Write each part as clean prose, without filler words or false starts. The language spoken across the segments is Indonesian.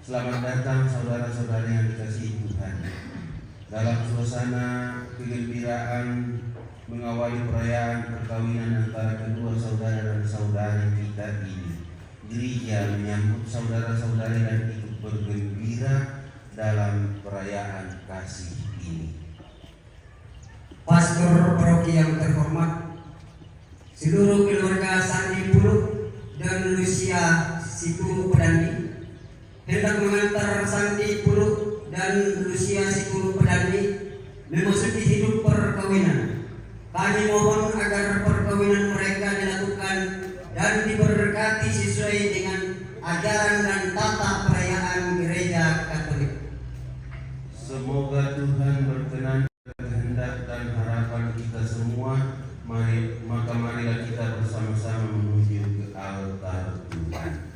Selamat datang saudara-saudari yang dikasihi Tuhan. Dalam suasana kegembiraan mengawali perayaan perkawinan antara kedua saudara dan saudari kita ini, gereja menyambut saudara-saudari dan ikut bergembira dalam perayaan kasih ini. Pastor Paroki yang terhormat, seluruh keluarga Sandi Puluk dan Lucia Sikulu Pedandi hendak mengantar Sandi Puluk dan Lucia Sikulu Pedandi memasuki hidup perkawinan. Kami mohon agar perkawinan mereka dilakukan dan diberkati sesuai dengan ajaran dan tata perayaan Gereja Katolik. Semoga Tuhan berkenan kehendak dan harapan kita semua. Marilah kita bersama-sama menuju ke altar Tuhan.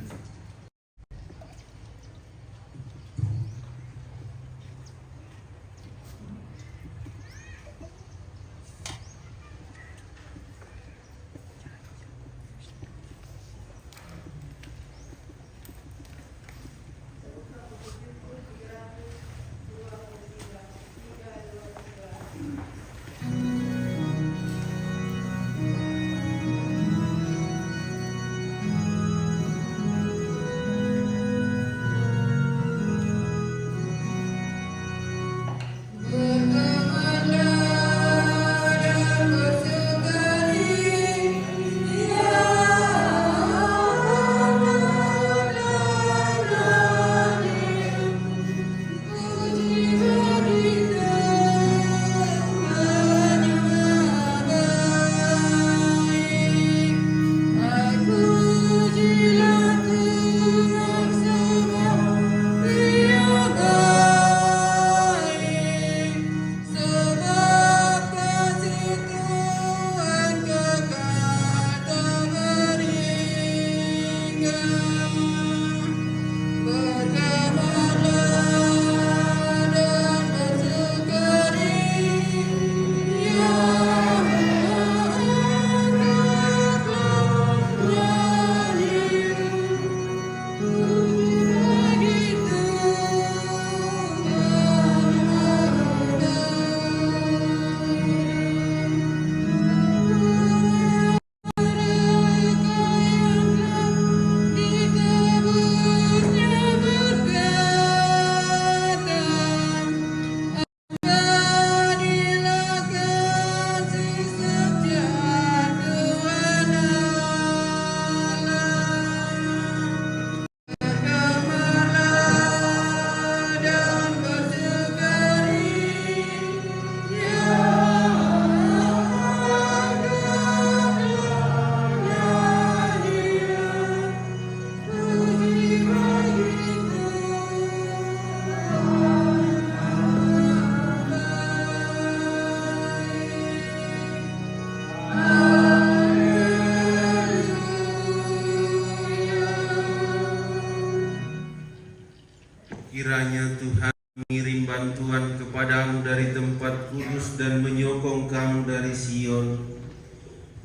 Kiranya Tuhan mengirim bantuan kepadamu dari tempat kudus dan menyokong kamu dari Sion.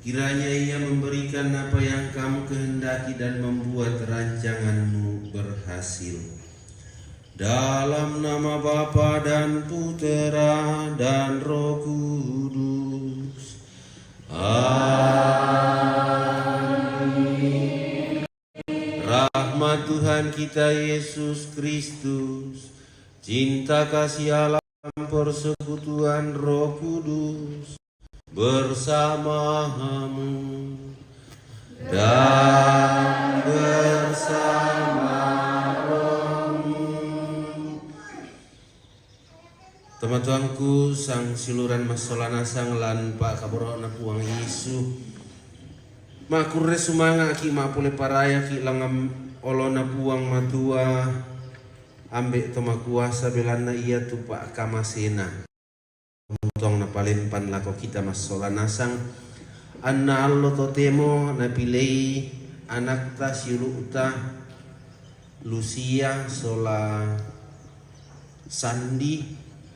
Kiranya Ia memberikan apa yang kamu kehendaki dan membuat rancanganmu berhasil. Dalam nama Bapa dan Putera dan Roh Kudus. Amin. Rahmat Tuhan kita Yesus Kristus, cinta kasih Allah, persekutuan Roh Kudus bersamamu dan bersama rohmu. Teman-temanku sang siluran masolana sang lan Pak Kaborona puang Yesu. Makurre sumanga ki mapule paraya ki langam olona puang matua ambek toma kuasa belana iya tupak kamasena mutong na palimpan lako kita masolana sang anna allo totemo na pilei anak ta siluta Lucia sola Sandi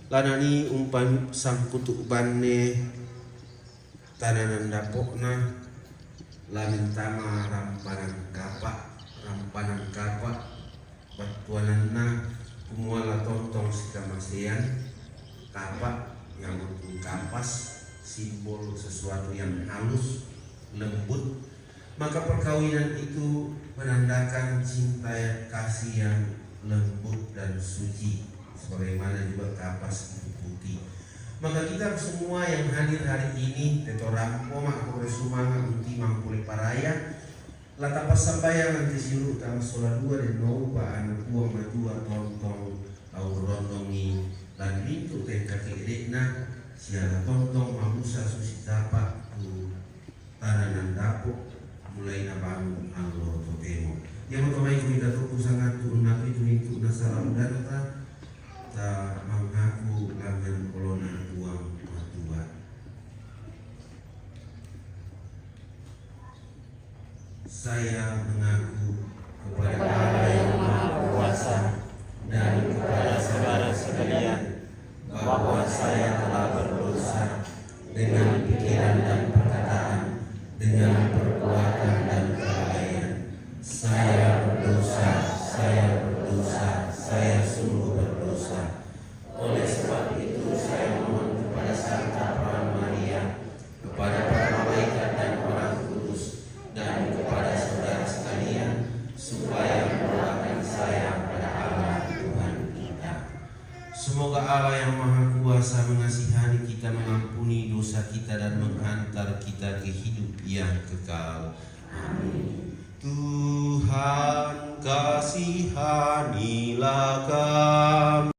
lanani umpan sang kutuk bane tananan dapokna lamin tama rampanan kapak tuanana kumuala tontong si kamasean kapak yang untuk kapas, simbol sesuatu yang halus, lembut. Maka perkawinan itu menandakan cinta kasih yang lembut dan suci, sebagaimana juga kapas itu putih. Maka kita semua yang hadir hari ini tetorampo makro resumanga unti mampule paraya latapas sambayan nanti siru tang sola dua dan nopa anak buah madua tontong au rondongi lan lintu tengka keedekna siara tontong mamusa susi tapak tu tananan dapuk mulai nabangun Allah totemo. Yang makamay ko ita to sangat tu nabi tu nasara udata ta mengaku langan kolona tuang matua. Saya mengaku kepada Allah yang Maha Kuasa dan kepada saudara sekalian bahwa saya telah berdosa dengan pikiran dan perkataan, dengan perbuatan dan kelalaian. Saya berdosa, saya sungguh berdosa. Oleh sebab itu saya mohon kepada Santa Praha Maria, kepada para malaikat dan orang kudus, dan kepada saudara sekalian, supaya mendoakan saya pada Allah Tuhan kita. Semoga Allah yang Maha Kuasa mengasihani kita, mengampuni dosa kita, dan menghantar kita ke hidup yang kekal. Amin. Tuhan kasihanilah kami.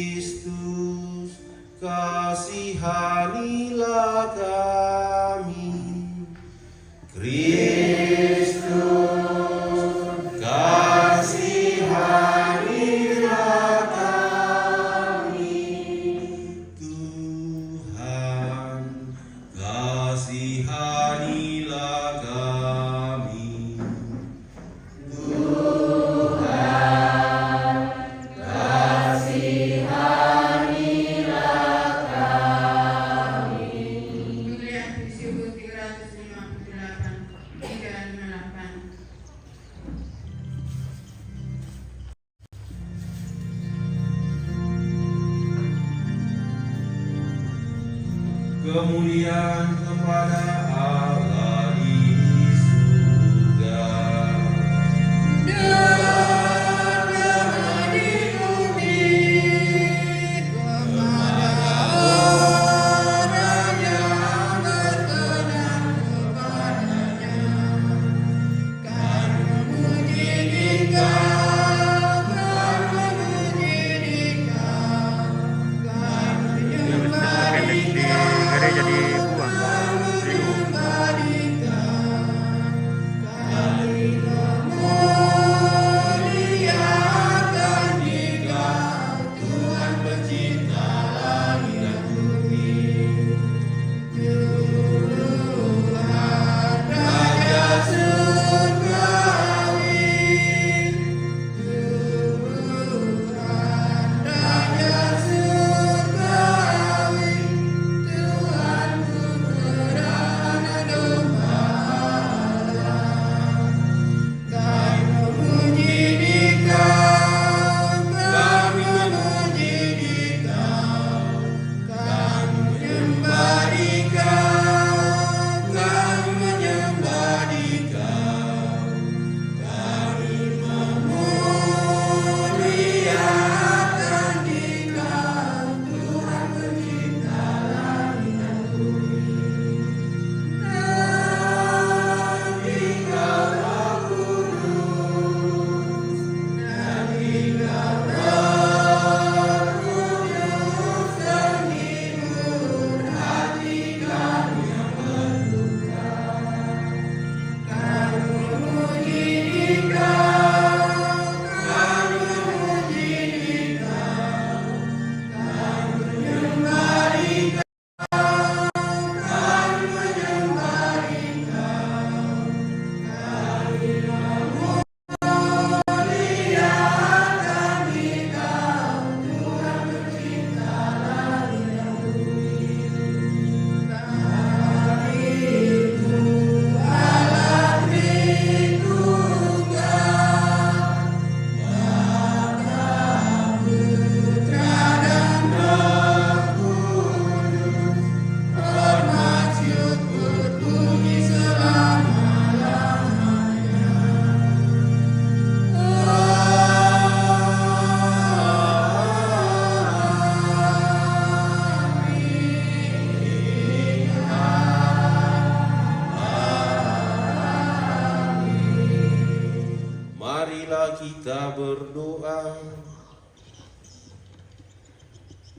Kristus kasihanilah kami. Kristus kasihanilah kami. Tuhan kasihanilah kami. Kemuliaan kepada Allah di surga. Gereja dibuang.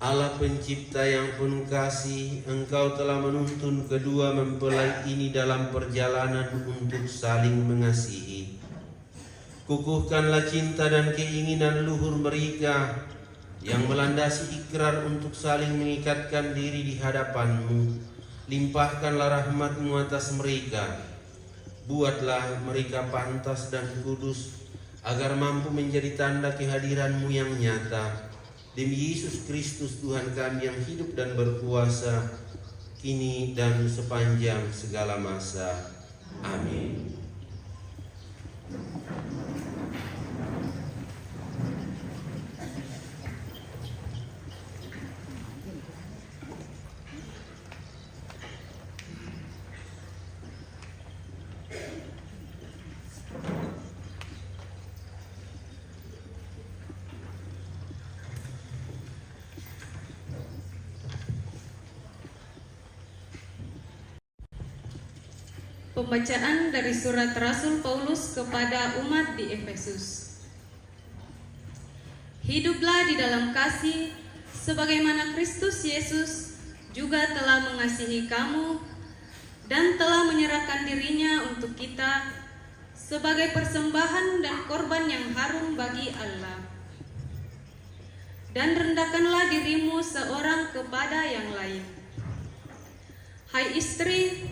Allah pencipta yang penuh kasih, Engkau telah menuntun kedua mempelai ini dalam perjalanan untuk saling mengasihi. Kukuhkanlah cinta dan keinginan luhur mereka yang melandasi ikrar untuk saling mengikatkan diri di hadapan-Mu. Limpahkanlah rahmat-Mu atas mereka. Buatlah mereka pantas dan kudus, agar mampu menjadi tanda kehadiran-Mu yang nyata. Demi Yesus Kristus Tuhan kami yang hidup dan berkuasa, kini dan sepanjang segala masa. Amin. Pembacaan dari surat Rasul Paulus kepada umat di Efesus. Hiduplah di dalam kasih, sebagaimana Kristus Yesus juga telah mengasihi kamu dan telah menyerahkan dirinya untuk kita sebagai persembahan dan korban yang harum bagi Allah. Dan rendahkanlah dirimu seorang kepada yang lain. Hai istri,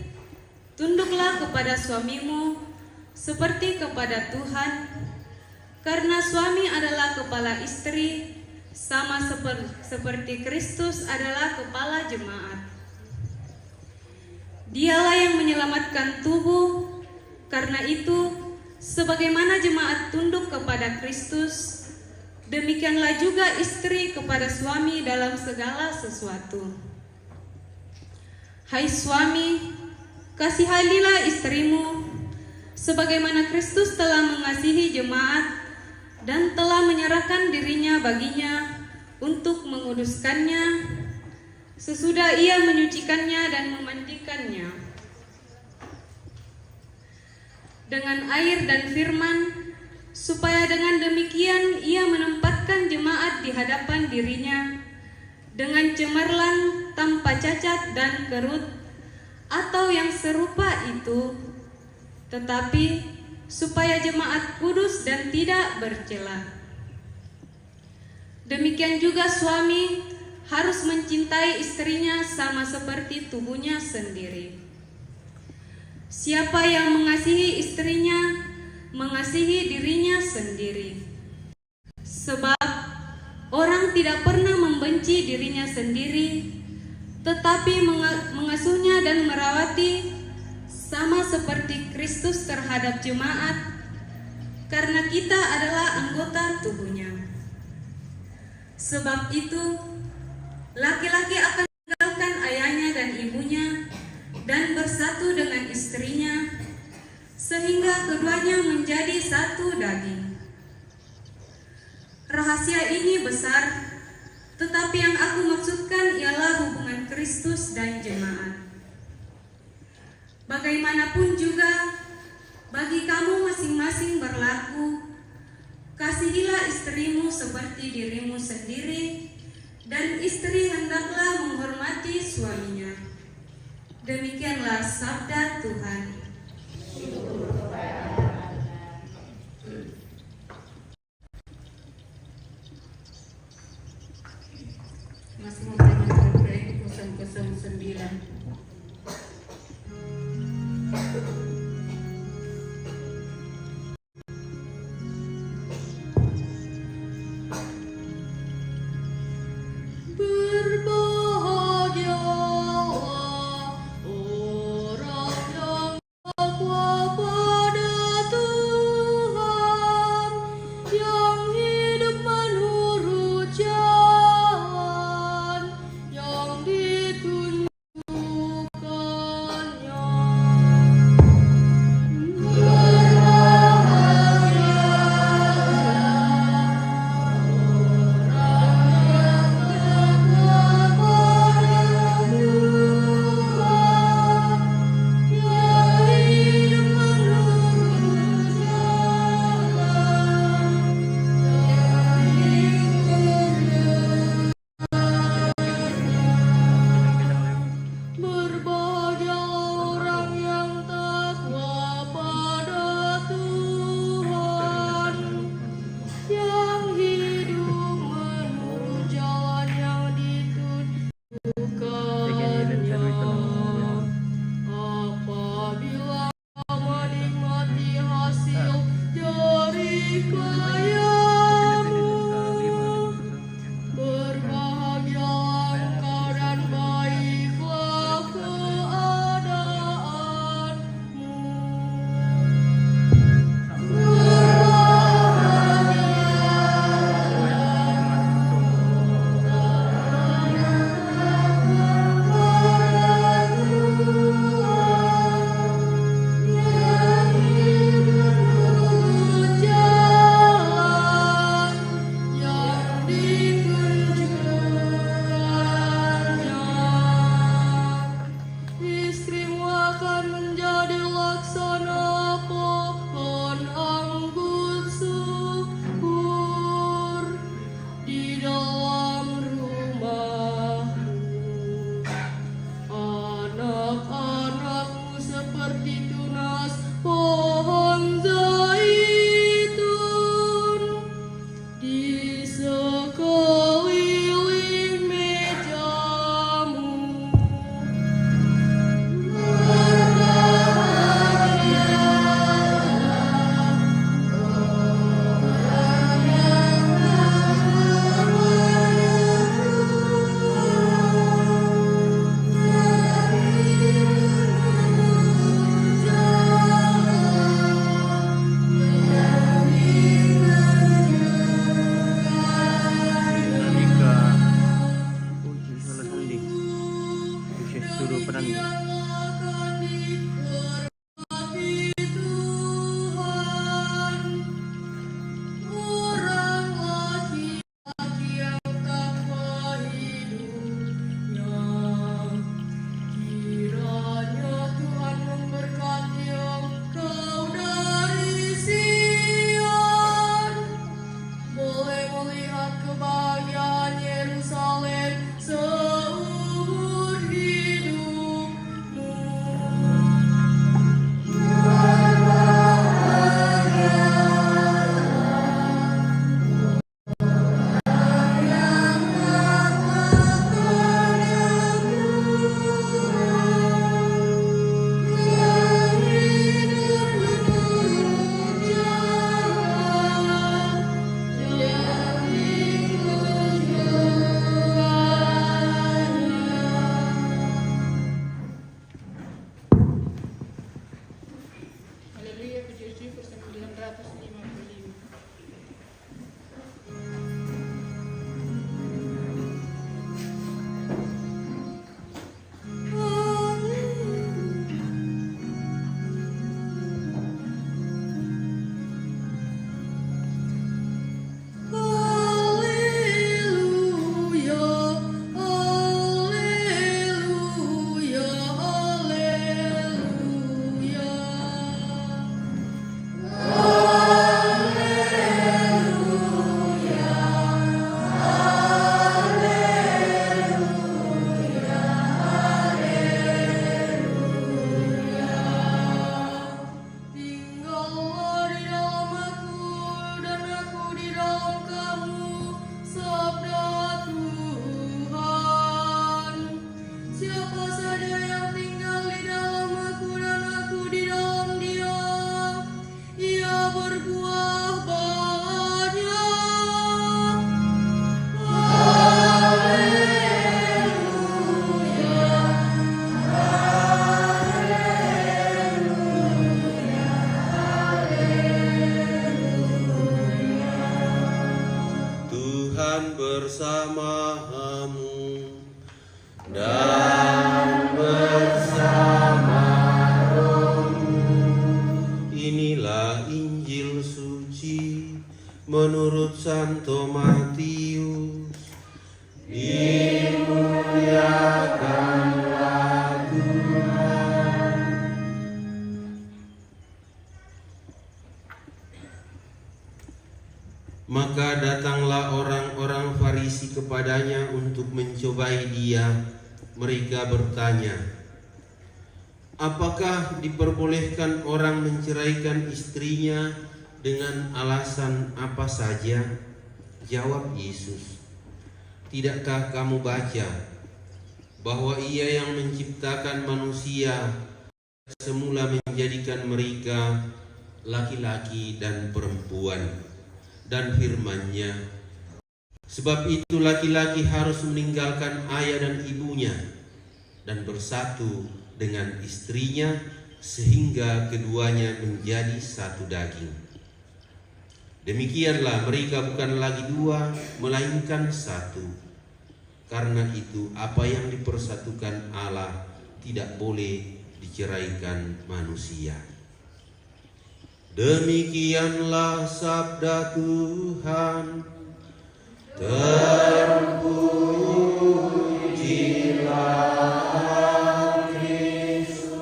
tunduklah kepada suamimu seperti kepada Tuhan, karena suami adalah kepala istri, sama seperti Kristus adalah kepala jemaat. Dialah yang menyelamatkan tubuh, karena itu, sebagaimana jemaat tunduk kepada Kristus, demikianlah juga istri kepada suami dalam segala sesuatu. Hai suami, kasihanilah istrimu, sebagaimana Kristus telah mengasihi jemaat dan telah menyerahkan dirinya baginya untuk menguduskannya, sesudah ia menyucikannya dan memandikannya dengan air dan firman, supaya dengan demikian ia menempatkan jemaat di hadapan dirinya dengan cemerlang, tanpa cacat dan kerut, atau yang serupa itu, tetapi supaya jemaat kudus dan tidak bercela. Demikian juga suami harus mencintai istrinya sama seperti tubuhnya sendiri. Siapa yang mengasihi istrinya, mengasihi dirinya sendiri. Sebab orang tidak pernah membenci dirinya sendiri, tetapi mengasuhnya dan merawati, sama seperti Kristus terhadap jemaat, karena kita adalah anggota tubuhnya. Sebab itu, laki-laki akan meninggalkan ayahnya dan ibunya dan bersatu dengan istrinya, sehingga keduanya menjadi satu daging. Rahasia ini besar, tetapi yang aku maksudkan ialah hubungan Kristus dan jemaat. Bagaimanapun juga, bagi kamu masing-masing berlaku, kasihilah istrimu seperti dirimu sendiri, dan istri hendaklah menghormati suaminya. Demikianlah sabda Tuhan. Masih mau dengan proyek 009. Suruh Pedangi. Haleluya, puji syukur 955. Tinggallah di dalam aku dan aku di dalam kamu, sabda Tuhan. Siapa saja yang tinggal di dalam aku dan aku di dalam dia, ia berbuah banyak. Tuhan bersamamu dan bersama rohmu. Inilah Injil suci menurut Santo Matius. Dimuliakanlah Tuhan. Maka datanglah orang-orang Farisi kepadanya untuk mencobai dia. Mereka bertanya, apakah diperbolehkan orang menceraikan istrinya dengan alasan apa saja? Jawab Yesus, tidakkah kamu baca bahwa Ia yang menciptakan manusia semula menjadikan mereka laki-laki dan perempuan? Dan firman-Nya, sebab itu laki-laki harus meninggalkan ayah dan ibunya dan bersatu dengan istrinya sehingga keduanya menjadi satu daging. Demikianlah mereka bukan lagi dua melainkan satu. Karena itu apa yang dipersatukan Allah tidak boleh diceraikan manusia. Demikianlah sabda Tuhan. Terpujilah Kristus.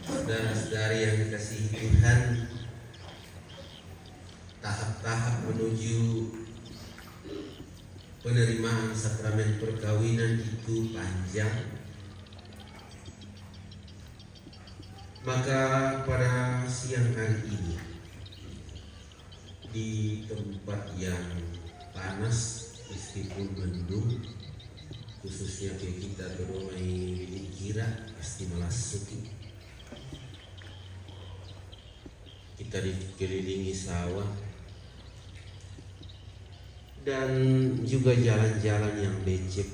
Saudara-saudari yang dikasihi Tuhan, tahap-tahap menuju penerimaan sakramen perkawinan itu panjang. Maka pada siang hari ini di tempat yang panas meskipun mendung, khususnya kita berumai kira pasti melasuki. Kita dikelilingi sawah dan juga jalan-jalan yang becek.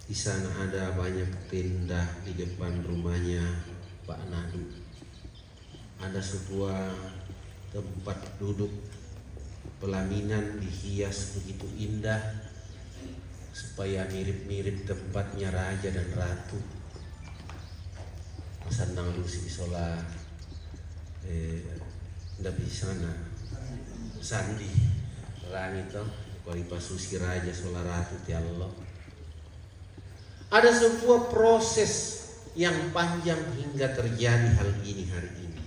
Di sana ada banyak tenda di depan rumahnya Pak Nadu. Ada sebuah tempat duduk pelaminan dihias begitu indah supaya mirip-mirip tempatnya raja dan ratu. Sanang lusi isola ndak bisa na sandi langit toh kali pasusi raja sola ratu ti Allah. Ada sebuah proses yang panjang hingga terjadi hal ini hari ini.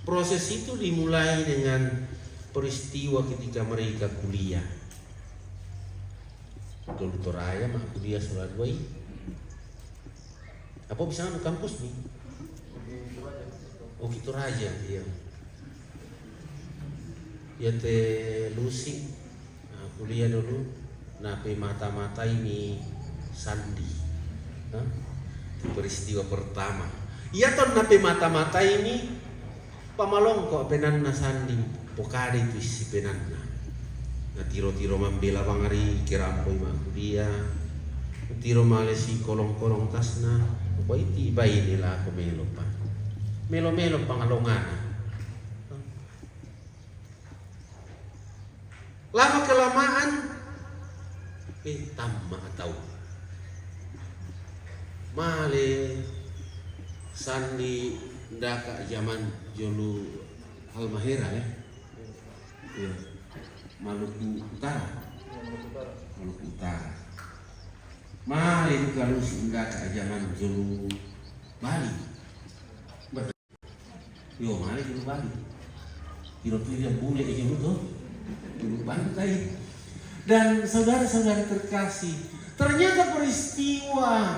Proses itu dimulai dengan peristiwa ketika mereka kuliah. Dulu Toraya mah kuliah soal dua. Apa bisa di kampus nih? Oh gitu raja dia. Ya teh Lucy kuliah dulu. Nape mata-mata ini Sandi. Peristiwa pertama. Ia ton nape mata-mata ini pamalongko penanna Sandi pokade itu si penanna. Na tiro-tiro membela bangari kirampoi mah kuliah. Tiro malesi kolong-kolong tasna. Apa iti bayi nila aku melo pa. Melo-melo pangalongana. Lama kelamaan tamma atau male Sandi ndaka zaman jolu Halmahera ya. Ya. Maluku Utara. Maluku Utara. Male kalau ndaka zaman jolu Bali. Yo male jolu Bali. Kira-kira boleh jolu tuh. Jolu Bantai. Dan saudara-saudara terkasih, ternyata peristiwa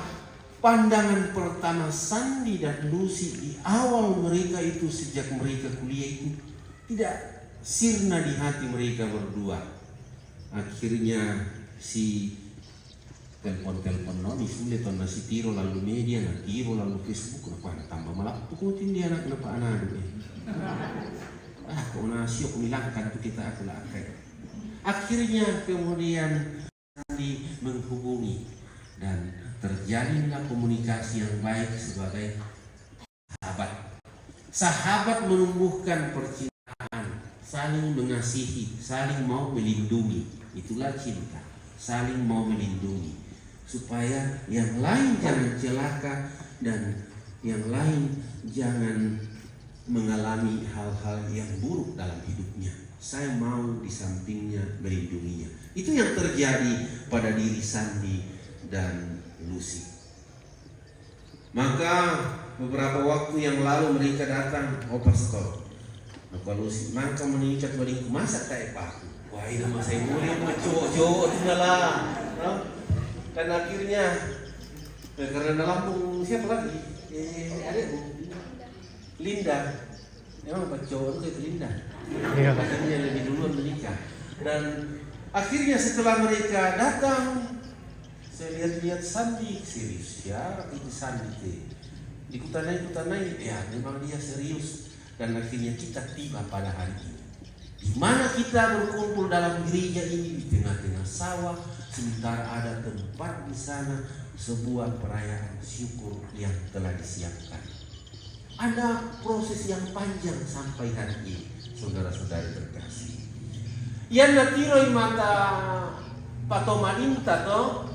pandangan pertama Sandi dan Lucy di awal mereka itu sejak mereka kuliah itu tidak sirna di hati mereka berdua. Akhirnya si telepon-telepon noni sulit karena si tiro lalu media, na tiro lalu Facebook, kenapa tambah malah tukutin dia anak kenapa anak kok nasi aku bilangkan tuh kita aku lakai. Akhirnya kemudian Sandi menghubungi dan terjalinlah komunikasi yang baik sebagai sahabat. Sahabat menumbuhkan percintaan, saling mengasihi, saling mau melindungi. Itulah cinta, saling mau melindungi. Supaya yang lain jangan celaka dan yang lain jangan mengalami hal-hal yang buruk dalam hidupnya. Saya mau di sampingnya melindunginya. Itu yang terjadi pada diri Sandi dan Lucy. Maka beberapa waktu yang lalu mereka datang, oh pastor, Bapak Lucy, maka meningkat balik masa kayak paku. Wah ini nama saya boleh sama cowok-cowok itu lah. Dan akhirnya karena Lampung siapa lagi? Ada Linda. Emang Pak cowok itu Linda. Akhirnya lebih duluan menikah. Dan akhirnya setelah mereka datang, saya lihat-lihat Sandi serius ya, itu Sandi ikutan-ikutan ya memang dia serius. Dan akhirnya kita tiba pada hari ini, di mana kita berkumpul dalam gereja ini di tengah-tengah sawah, sementara ada tempat di sana sebuah perayaan syukur yang telah disiapkan. Ada proses yang panjang sampai hari ini, saudara-saudari terkasih. Yang natiroi mata patomalinta toh,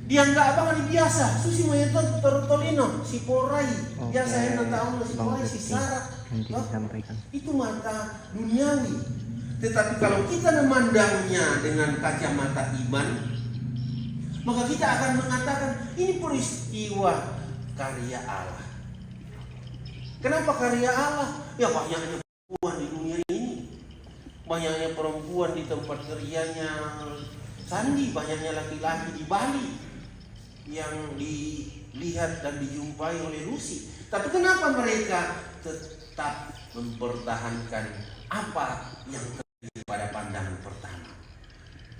dia nggak apa biasa. Susi mayat tortolino, si porai, biasa yang tahu si porai, si sarak. Itu mata duniawi. Tetapi kalau kita memandangnya dengan kacamata iman, maka kita akan mengatakan ini peristiwa karya Allah. Kenapa karya Allah? Ya banyaknya perempuan di dunia ini, banyaknya perempuan di tempat kerjanya Sandi, banyaknya laki-laki di Bali yang dilihat dan dijumpai oleh Lucy. Tapi kenapa mereka tetap mempertahankan apa yang terjadi pada pandangan pertama?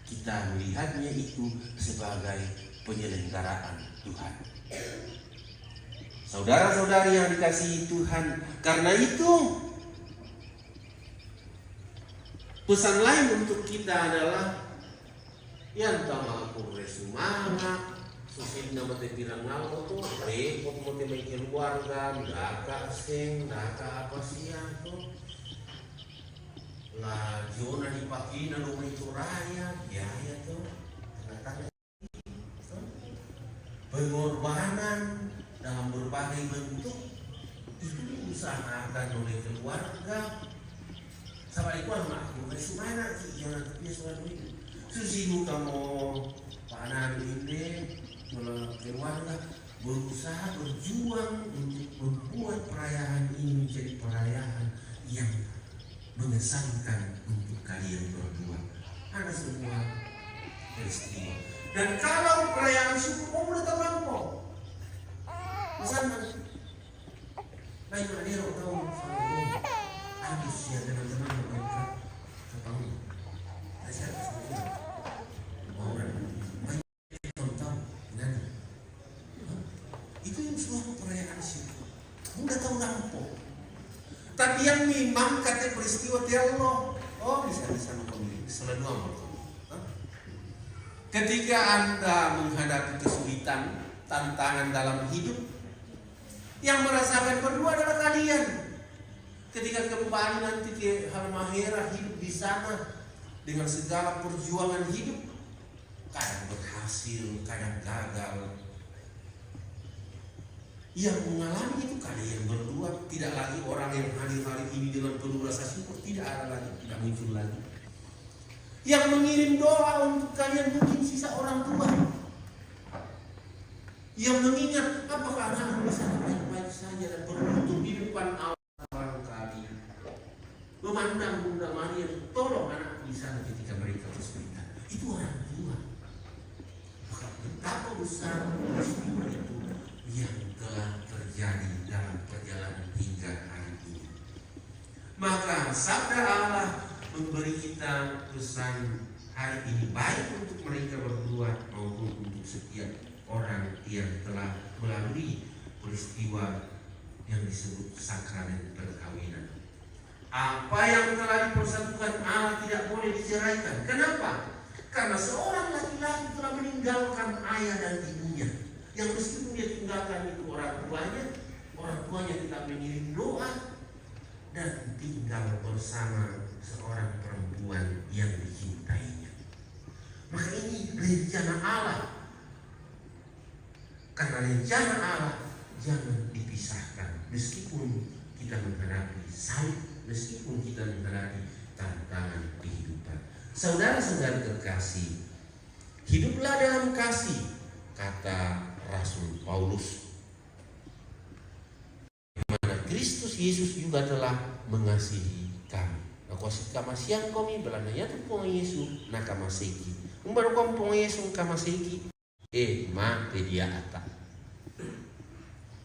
Kita melihatnya itu sebagai penyelenggaraan Tuhan. Saudara-saudari yang dikasihi Tuhan, karena itu pesan lain untuk kita adalah yang tama aku resumana susin nama te pirang nalo to repot mo te may keluarga ndaka sing ndaka apa siya to lah Jona dipakai na rumah itu raya biaya tuh tanda-tanda pengorbanan dalam berbagai bentuk itu diusahakan oleh keluarga. Sama itu anak aku mana sih jangan dia soal itu susi kamu panan ini kalau keluarga berusaha berjuang untuk membuat perayaan ini menjadi perayaan yang mengesankan untuk kalian berdua. Ada semua peristiwa. Dan kalau perayaan suku kamu udah tahu apa? Misalnya, lain ada orang tahu sama habis ya teman-teman mereka ketemu. Saya semua orang banyak tahu dan itu yang suatu perayaan suku. Udah tahu apa? Tapi yang memang kata peristiwa Allah, oh bisa pemilik selalu amal. Ketika Anda menghadapi kesulitan, tantangan dalam hidup, yang merasakan berdua adalah kalian. Ketika kembali nanti ke Halmahera hidup di sana dengan segala perjuangan hidup, kadang berhasil, kadang gagal. Yang mengalami itu kalian berdua, tidak lagi orang yang hadir hari ini dengan penuh rasa syukur, tidak ada lagi, tidak muncul lagi. Yang mengirim doa untuk kalian mungkin sisa orang tua. Yang mengingat apakah anak bisa baik-baik saja dan beruntung di depan Allah kali. Memandang Bunda Maria, tolong anak di sana ketika mereka kesulitan. Itu orang tua. Maka betapa besar peristiwa itu yang telah terjadi dalam perjalanan hingga hari ini. Maka sabda Allah memberi kita pesan hari ini baik untuk mereka berdua maupun untuk setiap orang yang telah melalui peristiwa yang disebut sakramen perkawinan. Apa yang telah dipersatukan Allah tidak boleh diceraikan. Kenapa? Karena seorang laki-laki telah meninggalkan ayah dan ibunya, yang meskipun dia tinggalkan itu orang tuanya tetap mengirim doa dan tinggal bersama seorang perempuan yang dicintainya. Maka ini rencana Allah. Karena rencana Allah jangan dipisahkan meskipun kita menghadapi salib, meskipun kita menghadapi tantangan kehidupan. Saudara-saudara terkasih, hiduplah dalam kasih, kata Rasul Paulus, mana Kristus Yesus juga telah mengasihi kami. Nakosit kamasiang kami belanaya tu pong Yesus nakamasiki. Umbar kom pong Yesus kamasiki. Ma pedia ata.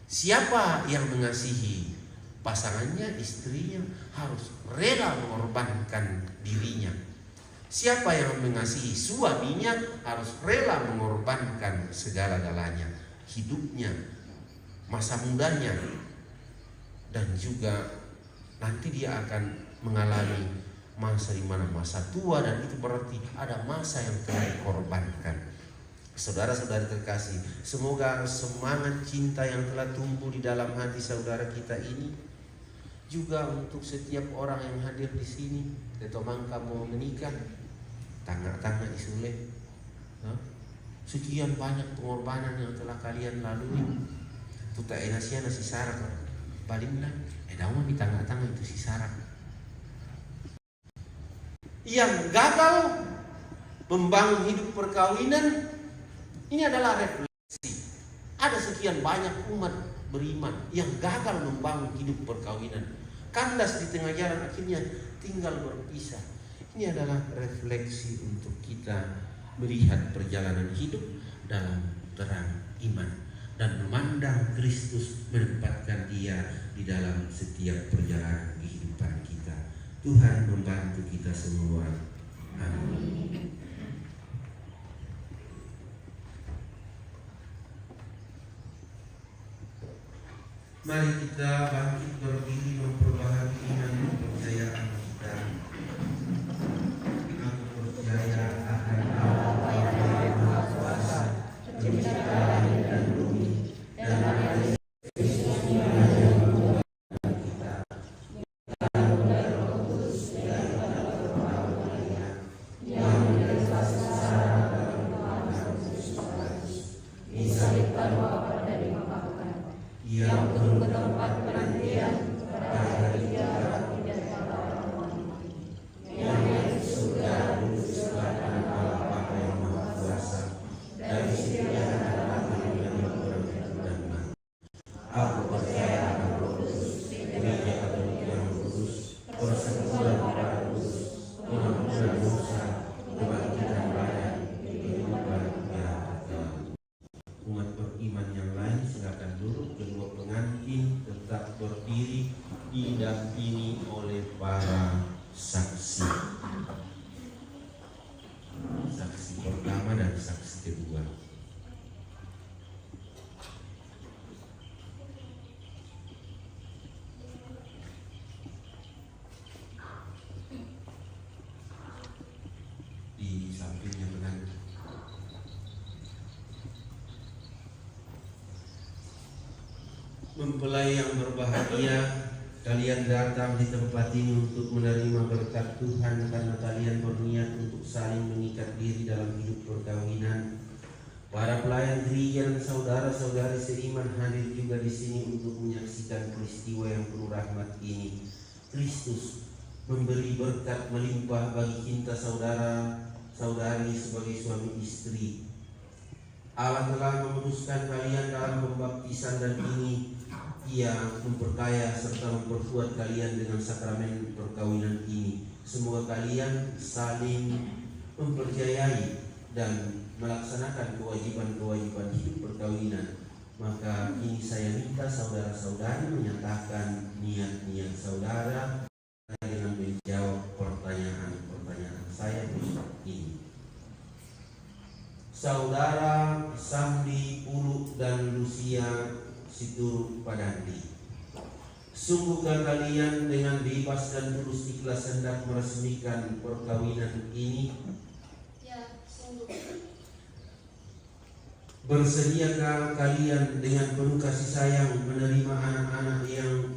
Siapa yang mengasihi pasangannya, istrinya, harus rela mengorbankan dirinya. Siapa yang mengasihi suaminya harus rela mengorbankan segala-galanya, hidupnya, masa mudanya, dan juga nanti dia akan mengalami masa di mana masa tua, dan itu berarti ada masa yang telah dikorbankan. Saudara-saudara terkasih, semoga semangat cinta yang telah tumbuh di dalam hati saudara kita ini juga untuk setiap orang yang hadir di sini. Ketomang kamu menikah, tangga-tangga isule, sekian banyak pengorbanan yang telah kalian lalui. Tuta enasia nasi sarak, balimna, daun di tangga-tangga itu si sarak. Yang gagal membangun hidup perkawinan, ini adalah refleksi. Ada sekian banyak umat beriman yang gagal membangun hidup perkawinan, kandas di tengah jalan, akhirnya tinggal berpisah. Ini adalah refleksi untuk kita melihat perjalanan hidup dalam terang iman dan memandang Kristus menempatkan Dia di dalam setiap perjalanan kehidupan kita. Tuhan membantu kita semua. Amin. Mari kita bangkit berdiri memperbaharui iman kepercayaan kita. Aku percaya akan Allah yang Maha Kuasa, Pencipta langit dan bumi, dan akan Kristus yang Tuhan kita. Dan oleh Roh Kudus yang oleh para saksi. Saksi pertama dan saksi kedua. Di sampingnya benar. Mempelai yang berbahagia, kalian datang di tempat ini untuk menerima berkat Tuhan karena kalian berniat untuk saling mengikat diri dalam hidup perkawinan. Para pelayan gereja dan saudara-saudari seiman hadir juga di sini untuk menyaksikan peristiwa yang penuh rahmat ini. Kristus memberi berkat melimpah bagi cinta saudara-saudari sebagai suami istri. Allah telah memutuskan kalian dalam pembaptisan dan ini Ia memperkaya serta memperkuat kalian dengan sakramen perkawinan ini. Semoga kalian saling mempercayai dan melaksanakan kewajiban-kewajiban hidup perkawinan. Maka ini saya minta saudara-saudari menyatakan niat-niat saudara dengan menjawab pertanyaan-pertanyaan saya berikut ini. Saudara Sandi Pulu dan Lucia Situru Padandi, sungguhkah kalian dengan bebas dan tulus ikhlas hendak meresmikan perkawinan ini? Ya, sungguh. Bersediakah kalian dengan penuh kasih sayang menerima anak-anak yang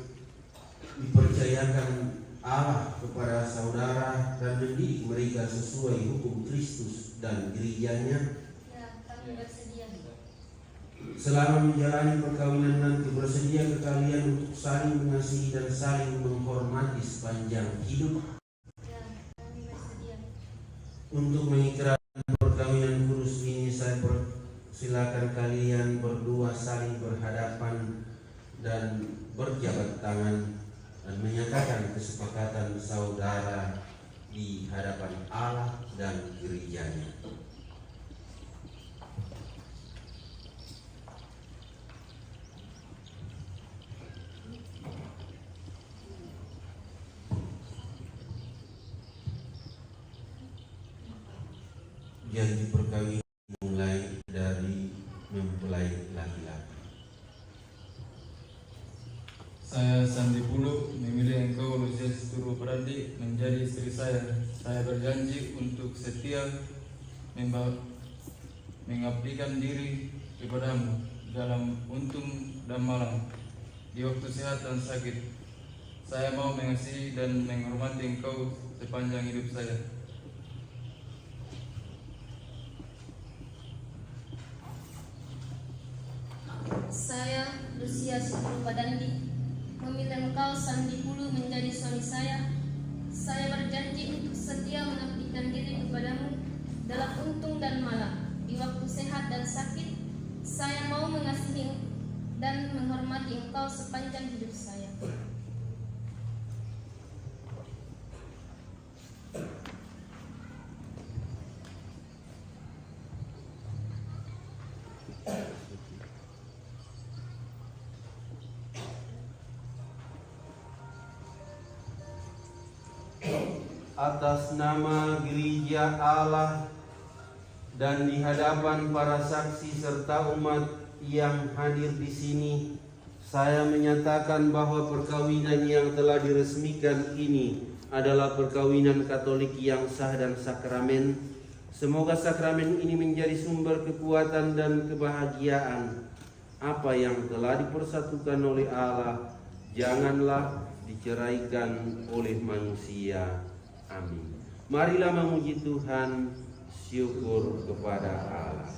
dipercayakan Allah kepada saudara dan mendidik mereka sesuai hukum Kristus dan gerejanya? Ya, kami bersedia. Selama menjalani perkawinan nanti, bersedia ke kalian untuk saling mengasihi dan saling menghormati sepanjang hidup. Ya, kami bersedia. Untuk mengikrarkan perkawinan kudus ini, saya persilakan kalian berdua saling berhadapan dan berjabat tangan dan menyatakan kesepakatan saudara di hadapan Allah dan gerejanya. Janji perkawinan mulai dari mempelai laki-laki. Saya Sandi Pulu memilih engkau Lucia Situru Padandi menjadi istri saya. Saya berjanji untuk setia mengabdikan diri kepadamu dalam untung dan malam, di waktu sehat dan sakit. Saya mau mengasihi dan menghormati engkau sepanjang hidup saya. Saya, Lucia Situru Padandi, memilih engkau Sandi Pulu menjadi suami saya. Saya berjanji untuk setia mengabdikan diri kepadamu dalam untung dan malam, di waktu sehat dan sakit. Saya mau mengasihi dan menghormati engkau sepanjang hidup saya. Atas nama gereja Allah dan di hadapan para saksi serta umat yang hadir di sini, saya menyatakan bahwa perkawinan yang telah diresmikan ini adalah perkawinan Katolik yang sah dan sakramen. Semoga sakramen ini menjadi sumber kekuatan dan kebahagiaan. Apa yang telah dipersatukan oleh Allah janganlah diceraikan oleh manusia. Amin. Marilah memuji Tuhan, syukur kepada Allah.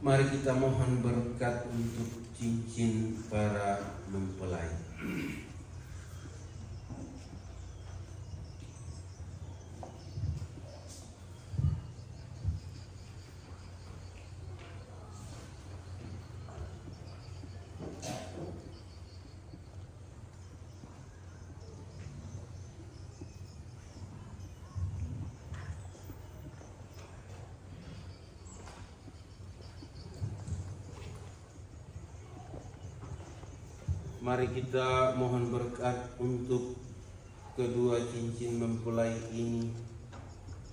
Mari kita mohon berkat untuk cincin para mempelai. Mari kita mohon berkat untuk kedua cincin mempelai ini.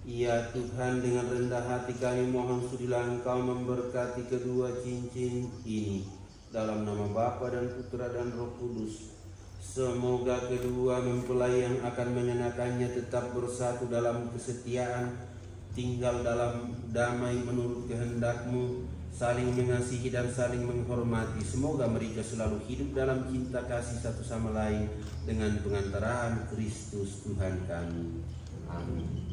Ya Tuhan, dengan rendah hati kami mohon sudilah Engkau memberkati kedua cincin ini. Dalam nama Bapa dan Putra dan Roh Kudus. Semoga kedua mempelai yang akan mengenakannya tetap bersatu dalam kesetiaan, tinggal dalam damai menurut kehendak-Mu, saling mengasihi dan saling menghormati. Semoga mereka selalu hidup dalam cinta kasih satu sama lain dengan pengantaraan Kristus Tuhan kami. Amin.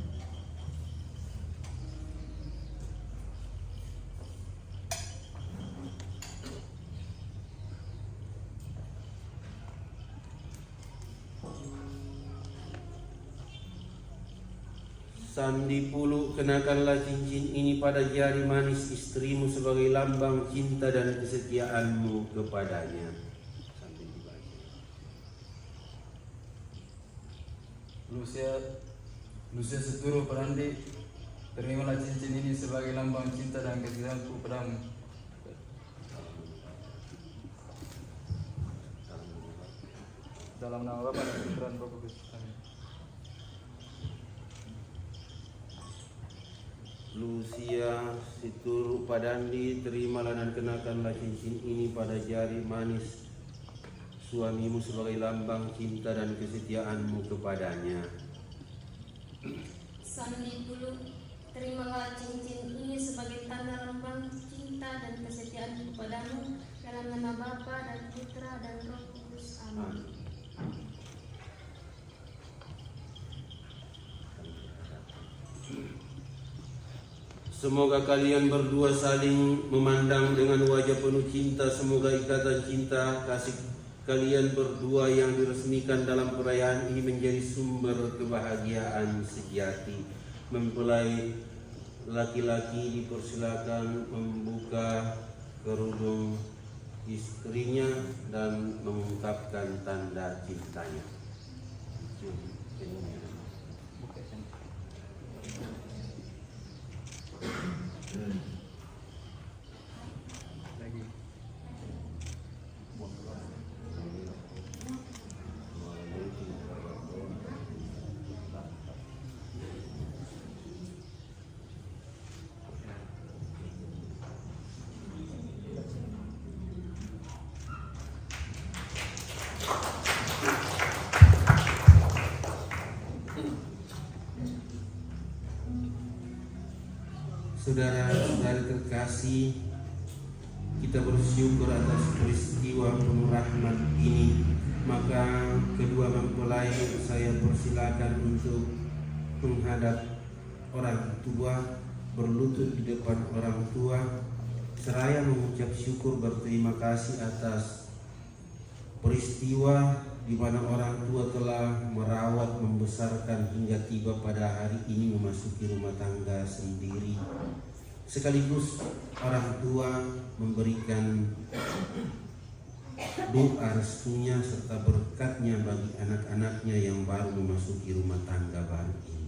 Sandi Pulu, kenakanlah cincin ini pada jari manis istrimu sebagai lambang cinta dan kesetiaanmu kepadanya. Sambil dibaca. Lucia Seturu Perandi, terimalah cincin ini sebagai lambang cinta dan kesetiaanku padamu. Dalam nama Bapa dan Putra dan Roh Kudus. Amin. Lucia Situru Padandi, terimalah dan kenakanlah cincin ini pada jari manis suamimu sebagai lambang cinta dan kesetiaanmu kepadanya. Sandi Pulu, terimalah cincin ini sebagai tanda lambang cinta dan kesetiaan kepadamu, dalam nama Bapa dan Putra dan Roh Kudus. Amin. Semoga kalian berdua saling memandang dengan wajah penuh cinta. Semoga ikatan cinta kasih kalian berdua yang diresmikan dalam perayaan ini menjadi sumber kebahagiaan sejati. Mempelai laki-laki dipersilakan membuka kerudung istrinya dan mengungkapkan tanda cintanya. Saudara-saudari terkasih, kita bersyukur atas peristiwa penuh rahmat ini. Maka kedua mempelai saya persilakan untuk menghadap orang tua, berlutut di depan orang tua, seraya mengucap syukur berterima kasih atas peristiwa di mana orang tua telah merawat, membesarkan hingga tiba pada hari ini memasuki rumah tangga sendiri. Sekaligus orang tua memberikan doa restunya serta berkatnya bagi anak-anaknya yang baru memasuki rumah tangga baru ini.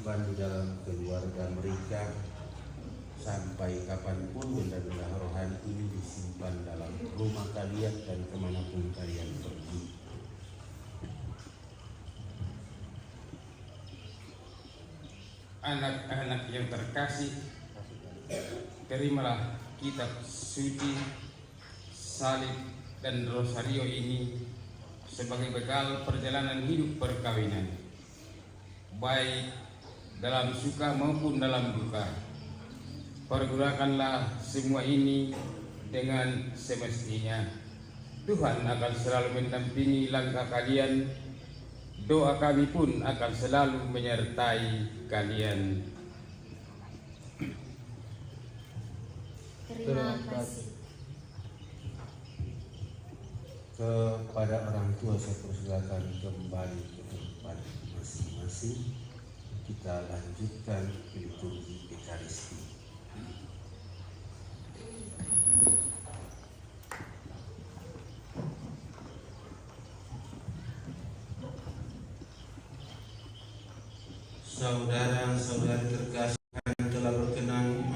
disimpan di dalam keluarga mereka sampai kapanpun benda-benda rohani ini disimpan dalam rumah kalian dan kemanapun kalian pergi. Anak-anak yang terkasih, terimalah kitab suci, salib, dan rosario ini sebagai bekal perjalanan hidup perkawinan, baik dalam suka maupun dalam duka. Pergunakanlah semua ini dengan semestinya. Tuhan akan selalu mendampingi langkah kalian. Doa kami pun akan selalu menyertai kalian. Terima kasih. Kepada orang tua saya persilakan kembali ke tempat masing-masing. Kita lanjutkan liturgi Ekaristi. Saudara-saudari terkasih, telah berkenan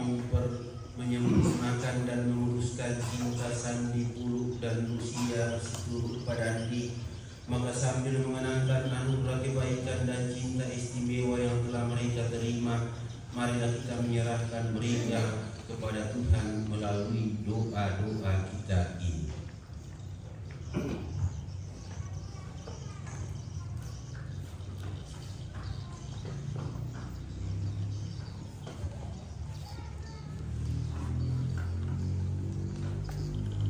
menyempurnakan dan menguruskan cinta Sandi Puluk dan Lucia seturut pada Andi, maka sambil mengenangkan anugerah kebaikan dan cinta istimewa yang telah mereka terima, marilah kita menyerahkan mereka kepada Tuhan melalui doa-doa kita ini.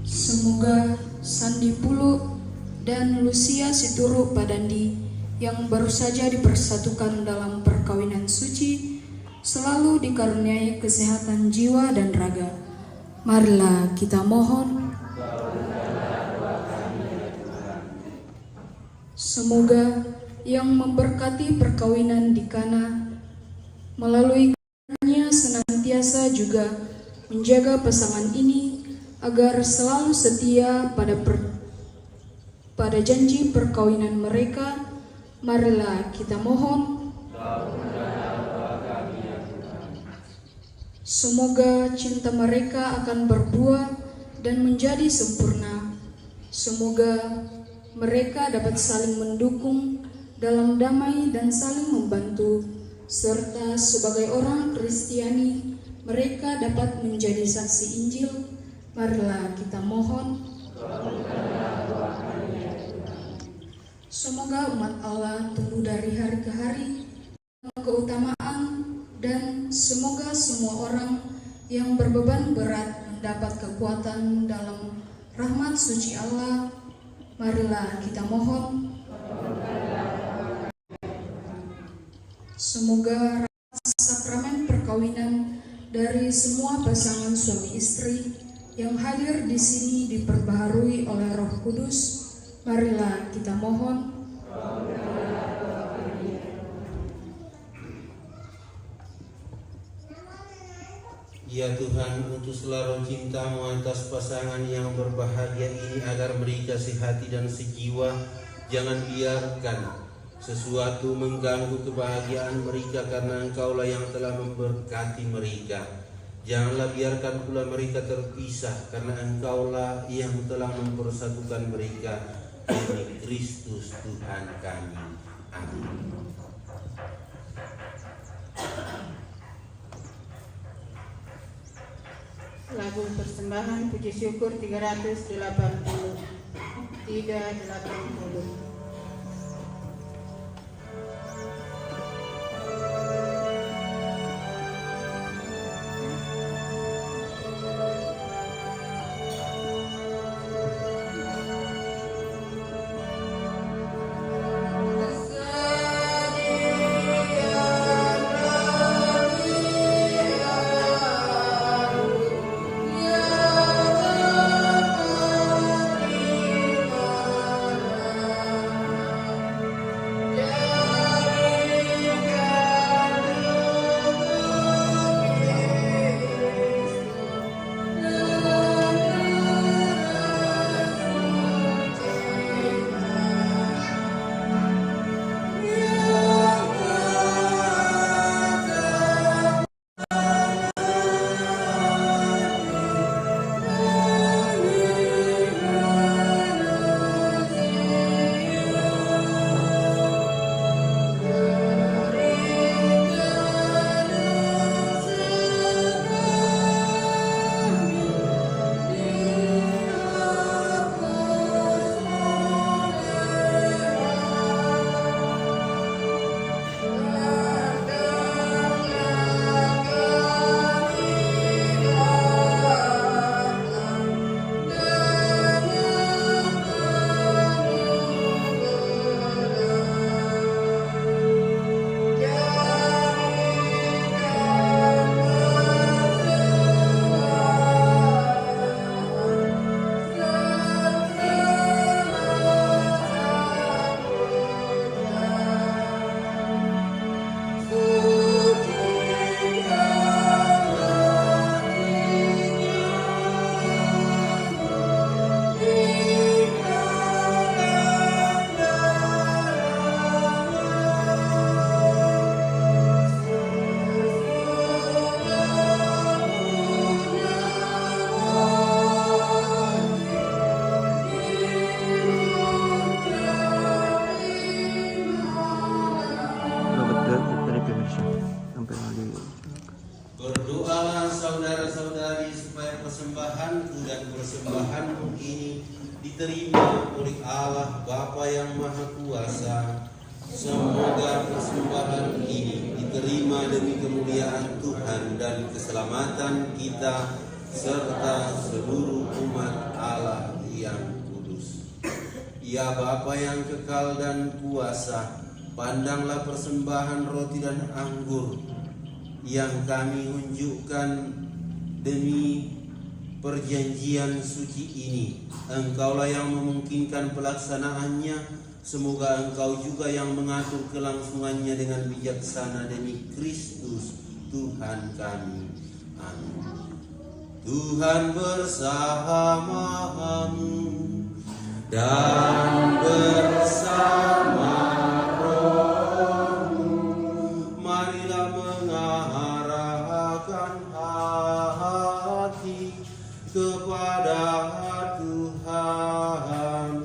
Semoga Sandi Puluk dan Lucia Situru Padandi yang baru saja dipersatukan dalam perkawinan suci selalu dikaruniai kesehatan jiwa dan raga. Marilah kita mohon. Semoga yang memberkati perkawinan di Kana melalui karunia senantiasa juga menjaga pasangan ini agar selalu setia pada janji perkawinan mereka. Marilah kita mohon. Semoga cinta mereka akan berbuah dan menjadi sempurna. Semoga mereka dapat saling mendukung dalam damai dan saling membantu, serta sebagai orang Kristiani mereka dapat menjadi saksi Injil. Marilah kita mohon. Semoga umat Allah tumbuh dari hari ke hari dalam keutamaan, dan semoga semua orang yang berbeban berat mendapat kekuatan dalam rahmat suci Allah. Marilah kita mohon. Semoga sakramen perkawinan dari semua pasangan suami istri yang hadir di sini diperbaharui oleh Roh Kudus. Marilah kita mohon. Ya Tuhan, utuslah roh cinta-Mu atas pasangan yang berbahagia ini agar mereka sehati dan sejiwa. Jangan biarkan sesuatu mengganggu kebahagiaan mereka, karena Engkaulah yang telah memberkati mereka. Janganlah biarkan pula mereka terpisah, karena Engkaulah yang telah mempersatukan mereka demi Kristus Tuhan kami. Amin. Lagu persembahan puji syukur 380. diterima oleh Allah Bapa yang Maha Kuasa. Semoga persembahan ini diterima demi kemuliaan Tuhan dan keselamatan kita serta seluruh umat Allah yang kudus. Ya Bapa yang kekal dan kuasa, pandanglah persembahan roti dan anggur yang kami unjukkan demi perjanjian suci ini. Engkaulah yang memungkinkan pelaksanaannya. Semoga Engkau juga yang mengatur kelangsungannya dengan bijaksana demi Kristus Tuhan kami. Amin. Tuhan bersamamu dan bersama rohmu. Marilah mengarahkan hati kepada Tuhan.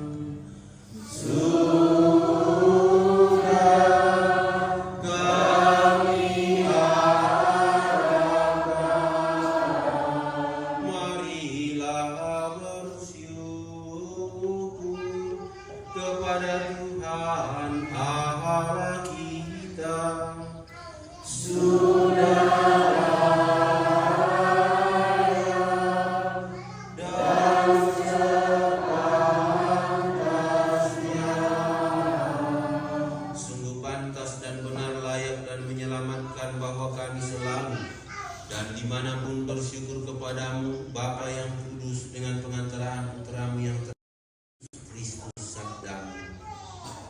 Dimanapun bersyukur kepadamu Bapa yang kudus dengan pengantaraan putramu yang Kristus sabdamu.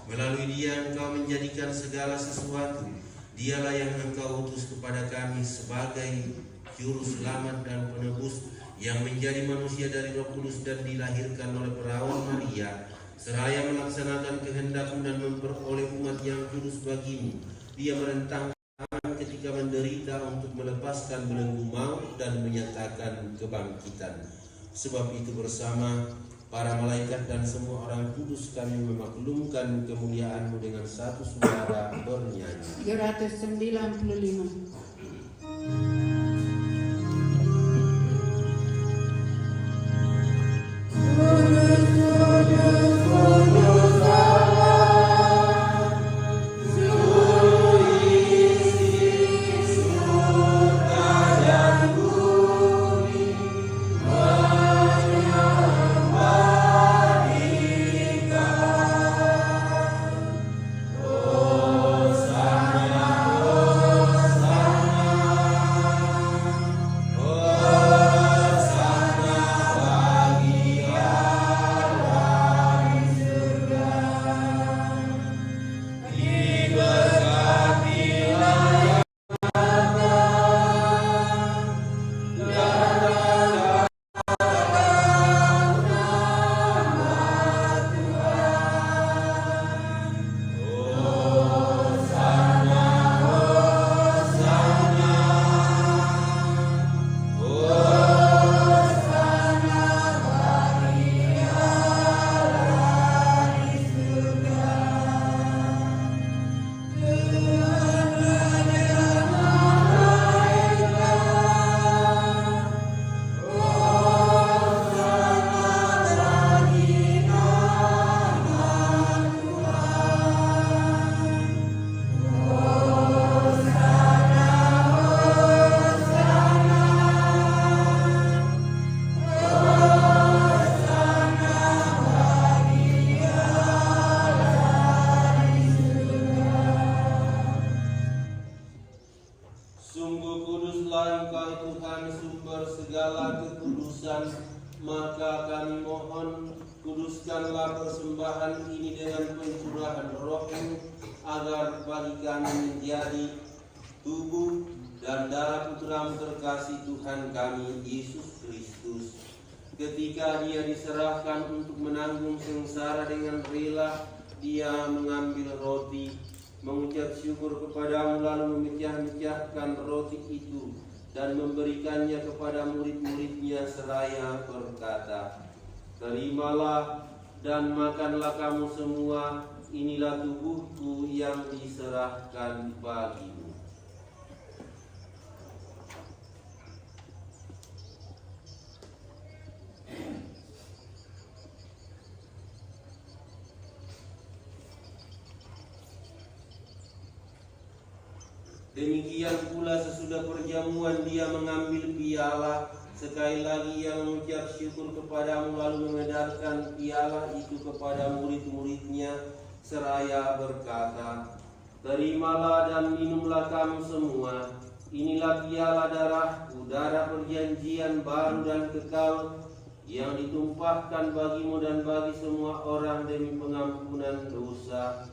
Melalui dia Engkau menjadikan segala sesuatu. Dialah yang Engkau utus kepada kami sebagai juru selamat dan penebus yang menjadi manusia dari Roh Kudus dan dilahirkan oleh perawan Maria, seraya melaksanakan kehendak-Mu dan memperoleh umat yang kudus bagimu. Dia merentang ketika menderita untuk melepaskan belenggu maut dan menyatakan kebangkitan. Sebab itu bersama para malaikat dan semua orang kudus kami memaklumkan kemuliaan-Mu dengan satu suara bernyanyi. 395. Maka kami mohon, kuduskanlah persembahan ini dengan pencurahan Roh-Mu, agar bagi kami menjadi tubuh dan darah Putra-Mu terkasih Tuhan kami Yesus Kristus. Ketika Dia diserahkan untuk menanggung sengsara dengan rela, Dia mengambil roti, mengucap syukur kepadamu, lalu memecah-mecahkan roti itu dan memberikannya kepada murid-muridnya seraya berkata, "Terimalah dan makanlah kamu semua, inilah tubuhku yang diserahkan bagimu." Demikian pula sesudah perjamuan dia mengambil piala. Sekali lagi ia mengucap syukur kepadamu lalu mengedarkan piala itu kepada murid-muridnya seraya berkata, "Terimalah dan minumlah kamu semua. Inilah piala darahku, darah perjanjian baru dan kekal yang ditumpahkan bagimu dan bagi semua orang demi pengampunan dosa.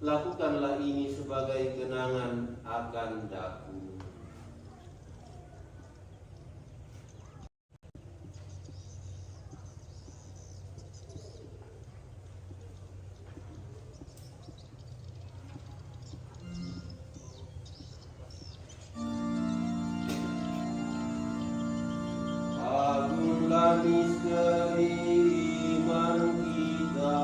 Lakukanlah ini sebagai kenangan akan daku." Agunglah misteri iman kita.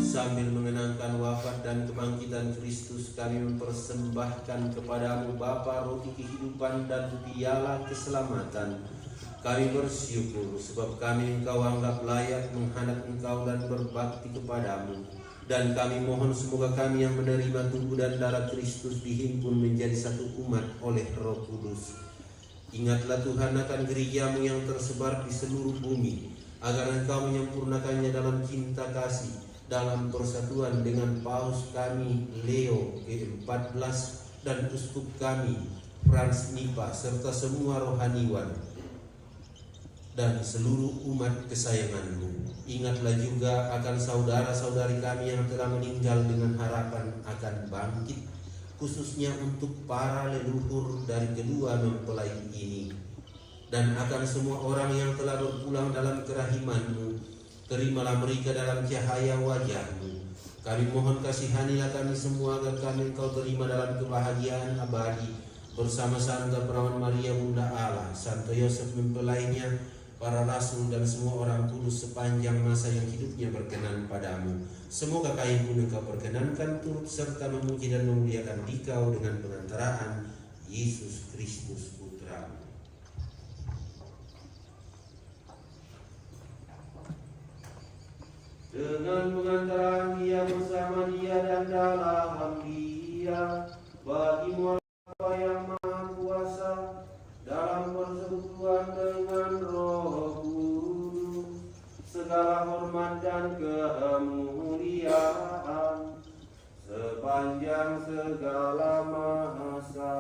Sambil mengenangkan wafat dan kebangkitan Kristus, kami mempersembahkan kepadamu Bapa roti kehidupan dan piala keselamatan. Kami bersyukur sebab kami Engkau anggap layak menghadap Engkau dan berbakti kepadamu. Dan kami mohon semoga kami yang menerima tubuh dan darah Kristus dihimpun menjadi satu umat oleh Roh Kudus. Ingatlah Tuhan akan gerejamu yang tersebar di seluruh bumi, agar Engkau menyempurnakannya dalam cinta kasih, dalam persatuan dengan Paus kami Leo ke-14 dan uskup kami Frans Nipa serta semua rohaniwan dan seluruh umat kesayanganmu. Ingatlah juga akan saudara-saudari kami yang telah meninggal dengan harapan akan bangkit, khususnya untuk para leluhur dari kedua mempelai ini, dan akan semua orang yang telah berpulang dalam kerahiman-Mu. Terimalah mereka dalam cahaya wajah-Mu. Kami mohon kasihanilah kami semua agar kami Engkau terima dalam kebahagiaan abadi bersama Santa Perawan Maria Bunda Allah, Santo Yosef mempelainya, para rasul dan semua orang kudus sepanjang masa yang hidupnya berkenan padamu. Semoga kami pun Engkau perkenankan turut serta memuji dan memuliakan Dikau dengan pengantaraan Yesus Kristus Putra-Mu. Dengan pengantaran Dia bersama Dia dan dalam Dia, bagimu apa yang Maha Kuasa, dalam persekutuan dengan Roh Kudus, segala hormat dan kemuliaan sepanjang segala masa.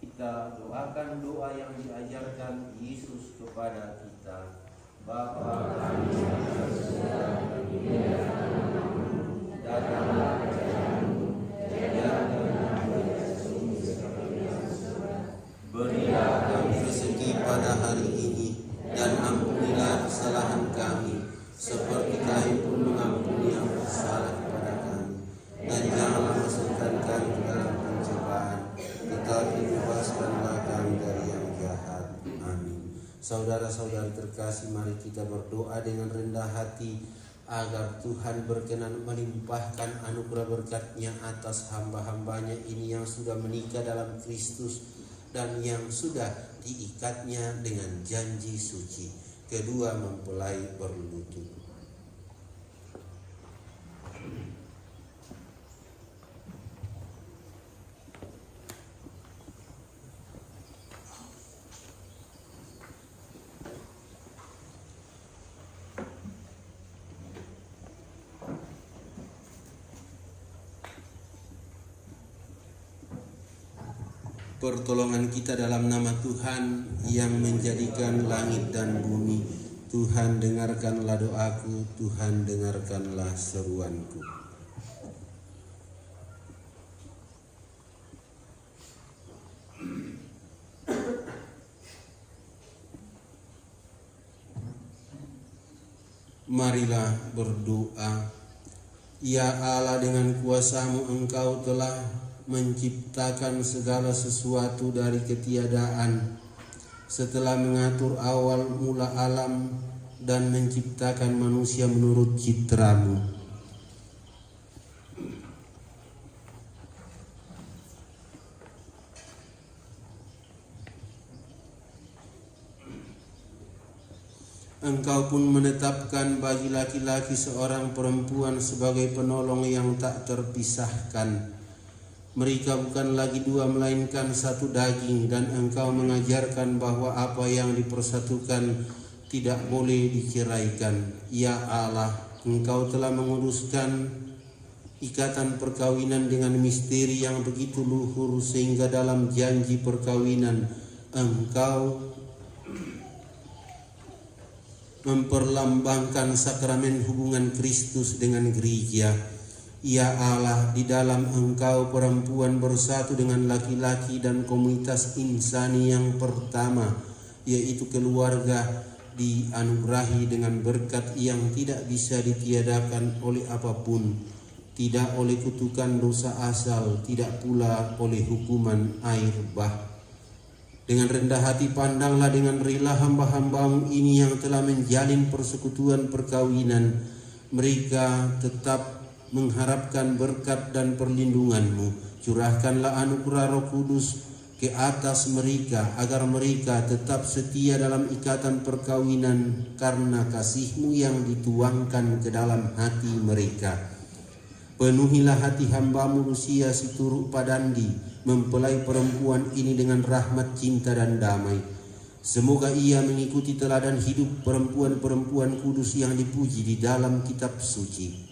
Kita doakan doa yang diajarkan Yesus kepada kita. Bapa kami yang di surga, dimuliakanlah namamu, datanglah kerajaanmu, jadilah namamu sesungguhnya seperti di surga. Berilah kami rezeki pada hari ini, dan ampunilah kesalahan kami, seperti kami pun mengampuni yang bersalah kepada kami. Dan janganlah masukkan kami ke dalam pencobaan, tetapi bebaskanlah kami dari yang jahat. Amin. Saudara-saudari terkasih, mari kita berdoa dengan rendah hati agar Tuhan berkenan melimpahkan anugerah berkat-Nya atas hamba-hambanya ini yang sudah menikah dalam Kristus dan yang sudah diikatnya dengan janji suci. Kedua mempelai berlutut. pertolongan kita dalam nama Tuhan yang menjadikan langit dan bumi. Tuhan, dengarkanlah doaku, Tuhan, dengarkanlah seruanku. Marilah berdoa. Ya Allah, dengan kuasa-Mu Engkau telah menciptakan segala sesuatu dari ketiadaan, setelah mengatur awal mula alam dan menciptakan manusia menurut citra-Mu. Engkau pun menetapkan bagi laki-laki seorang perempuan sebagai penolong yang tak terpisahkan. Mereka bukan lagi dua melainkan satu daging, dan Engkau mengajarkan bahwa apa yang dipersatukan tidak boleh dikiraikan. Ya Allah, Engkau telah menguduskan ikatan perkawinan dengan misteri yang begitu luhur, sehingga dalam janji perkawinan Engkau memperlambangkan sakramen hubungan Kristus dengan gereja. Ya Allah, di dalam Engkau perempuan bersatu dengan laki-laki dan komunitas insani yang pertama, yaitu keluarga, dianugerahi dengan berkat yang tidak bisa ditiadakan oleh apapun, tidak oleh kutukan dosa asal, tidak pula oleh hukuman air bah. Dengan rendah hati pandanglah dengan rela hamba-hamba-Mu ini yang telah menjalin persekutuan perkawinan. Mereka tetap mengharapkan berkat dan perlindungan-Mu. Curahkanlah anugerah Roh Kudus ke atas mereka, agar mereka tetap setia dalam ikatan perkawinan karena kasih-Mu yang dituangkan ke dalam hati mereka. Penuhilah hati hamba-Mu Lucia Situruk Padandi, mempelai perempuan ini dengan rahmat, cinta dan damai. Semoga ia mengikuti teladan hidup perempuan-perempuan kudus yang dipuji di dalam kitab suci.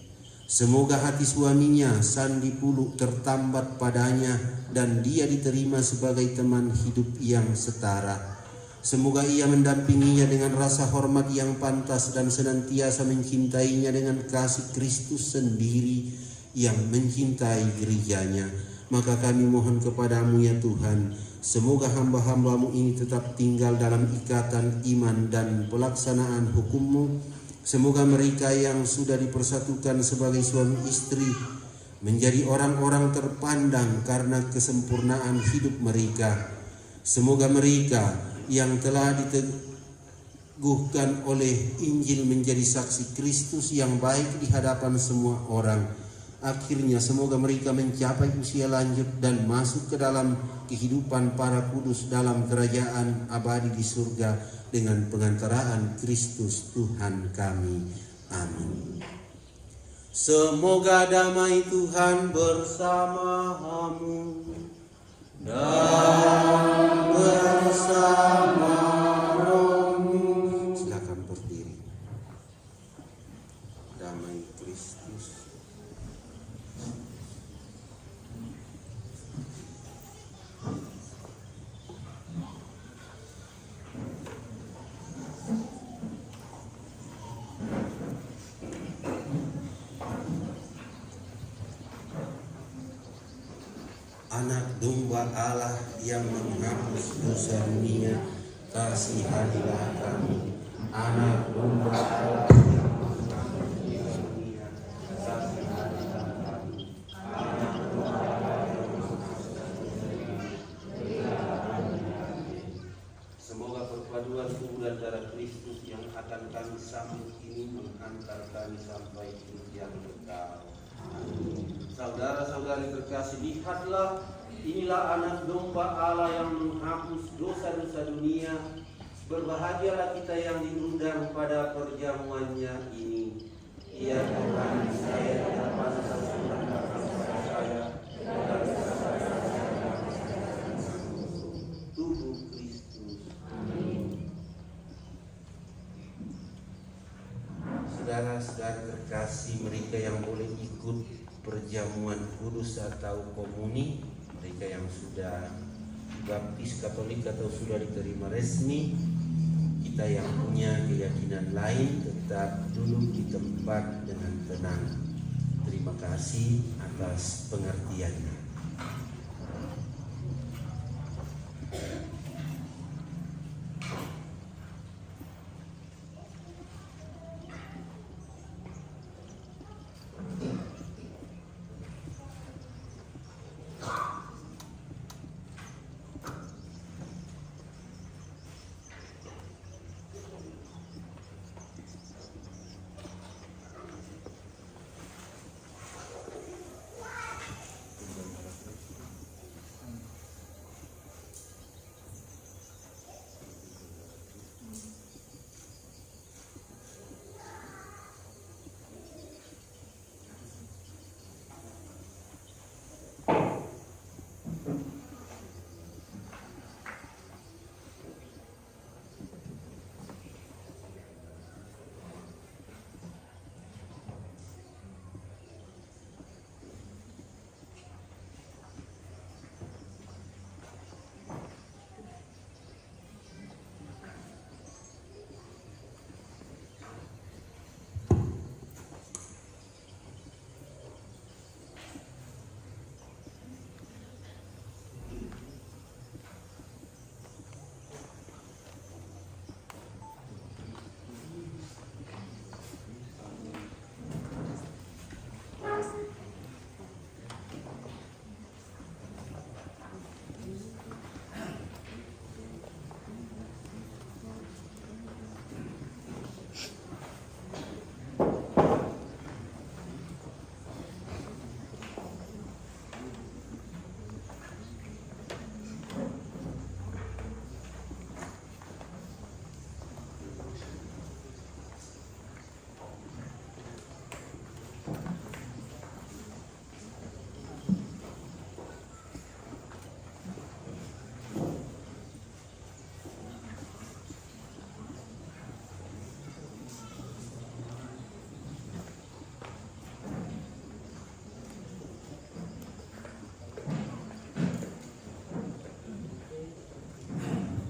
Semoga hati suaminya Sandi Puluk tertambat padanya dan dia diterima sebagai teman hidup yang setara. Semoga ia mendampinginya dengan rasa hormat yang pantas dan senantiasa mencintainya dengan kasih Kristus sendiri yang mencintai gerejanya. Maka kami mohon kepadamu ya Tuhan, semoga hamba-hamba-Mu ini tetap tinggal dalam ikatan iman dan pelaksanaan hukum-Mu. Semoga mereka yang sudah dipersatukan sebagai suami istri menjadi orang-orang terpandang karena kesempurnaan hidup mereka. Semoga mereka yang telah diteguhkan oleh Injil menjadi saksi Kristus yang baik di hadapan semua orang. Akhirnya semoga mereka mencapai usia lanjut dan masuk ke dalam kehidupan para kudus dalam kerajaan abadi di surga dengan pengantaraan Kristus Tuhan kami. Amin. Semoga damai Tuhan bersamamu dan bersama rohmu. Silakan berdiri. Damai Kristus. Anak domba Allah yang menghapus dosa dunia, kasihanilah kami. Anak domba Allah yang menghapus dosa dunia, kasihanilah kami. Anak domba Allah yang menghapus dosa dunia, kasihanilah kami. Semoga perpaduan tubuh dan darah Kristus yang akan kami sambut ini menghantar kami sampai hidup yang kekal. Saudara-saudari terkasih, lihatlah, inilah anak domba Allah yang menghapus dosa-dosa dunia. Berbahagialah kita yang diundang pada perjamuannya ini. Ya Tuhan, saya tidak pantas merendahkan saya, tetapi tubuh Kristus. Amin. Saudara-saudara terkasih, mereka yang boleh ikut perjamuan kudus atau komuni, mereka yang sudah baptis Katolik atau sudah diterima resmi, kita yang punya keyakinan lain tetap duduk di tempat dengan tenang. Terima kasih atas pengertiannya.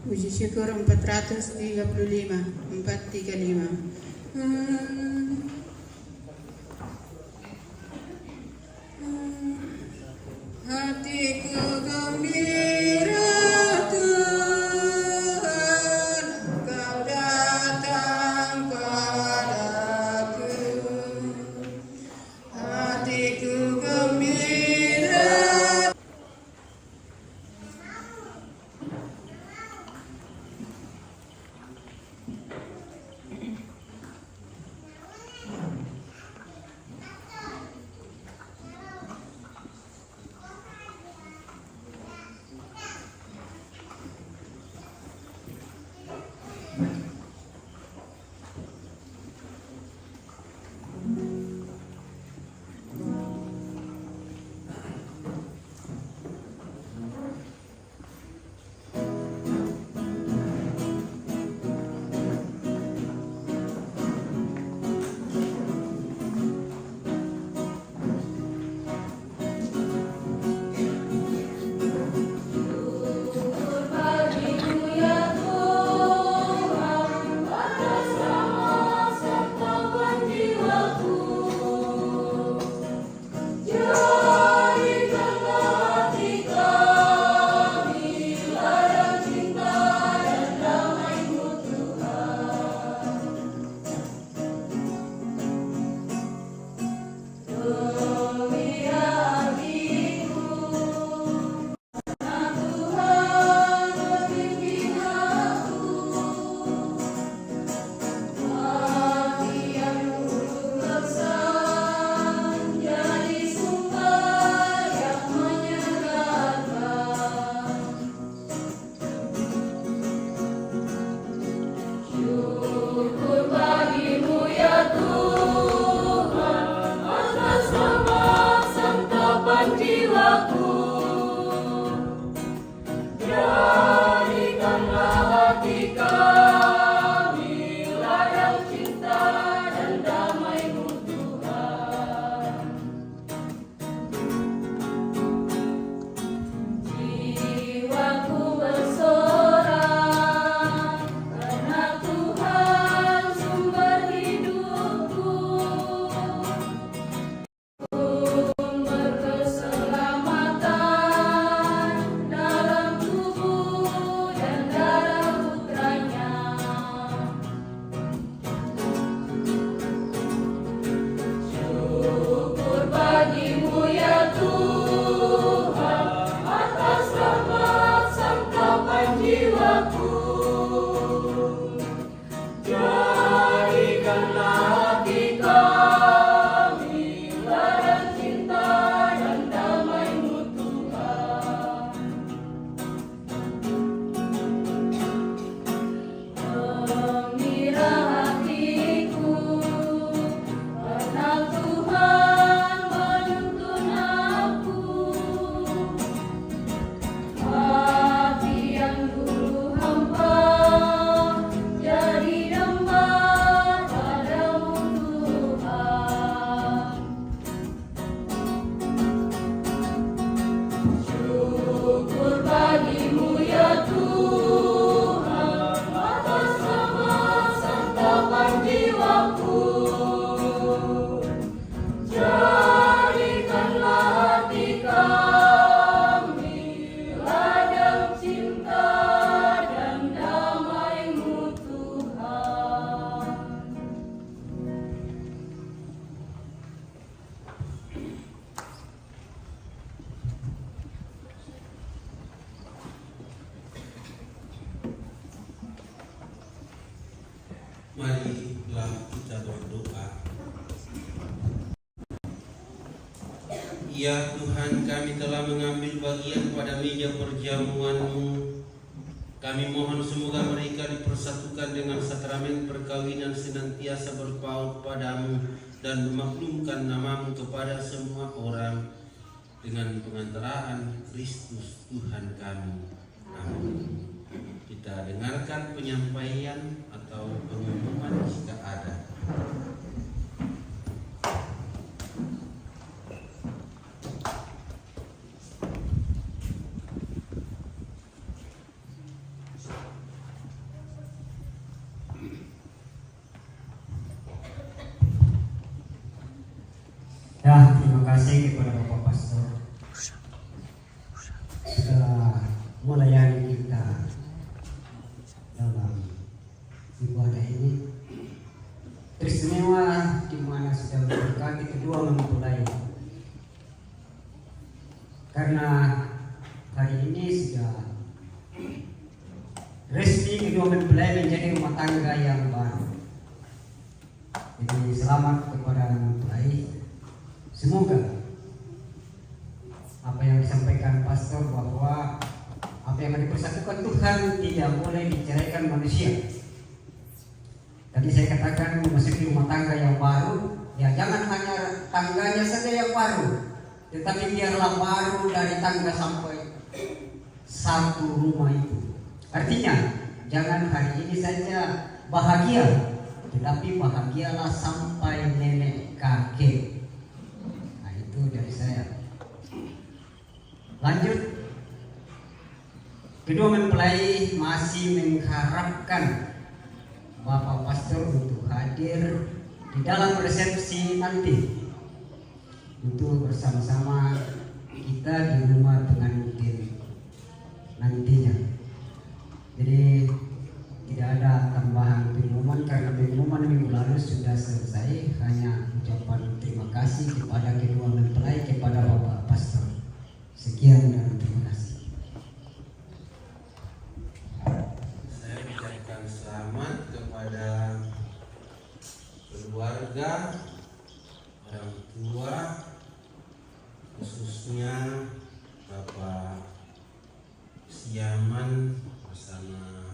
Puji syukur 435, 435. Hatiku gembira Tuhan, Kau datang padaku. Hatiku gembira. Ya Tuhan, kami telah mengambil bagian pada meja perjamuan-Mu. Kami mohon semoga mereka dipersatukan dengan sakramen perkawinan senantiasa berpaut padamu dan memaklumkan namamu kepada semua orang dengan pengantaraan Kristus Tuhan kami. Amin. Kita dengarkan penyampaian atau pengumuman jika ada. Ya, terima kasih kepada Bapak Pastor sudah melayani kita dalam ibadah ini. Teristimewa di mana sudah memberkati kedua mempelai. Karena hari ini sudah resmi kedua mempelai menjadi rumah tangga yang baru. Jadi selamat kepada mempelai. Semoga apa yang disampaikan pastor bahwa apa yang dipersatukan Tuhan tidak boleh diceraikan manusia. Tadi saya katakan memasuki rumah tangga yang baru, ya jangan hanya tangganya saja yang baru, tetapi biarlah baru dari tangga sampai satu rumah itu. Artinya jangan hari ini saja bahagia, tetapi bahagialah sampai nenek kakek. Dari saya. Lanjut, kedua mempelai masih mengharapkan Bapak Pastor untuk hadir di dalam resepsi nanti untuk bersama-sama kita di rumah pengantin nantinya. Jadi tidak ada tambahan pengumuman karena pengumuman minggu lalu sudah selesai. Hanya ucapan terima kasih kepada kedua mempelai, kepada Bapak Pastor. Sekian dan terima kasih. Saya ucapkan selamat kepada keluarga, orang tua, khususnya Bapak Siaman bersama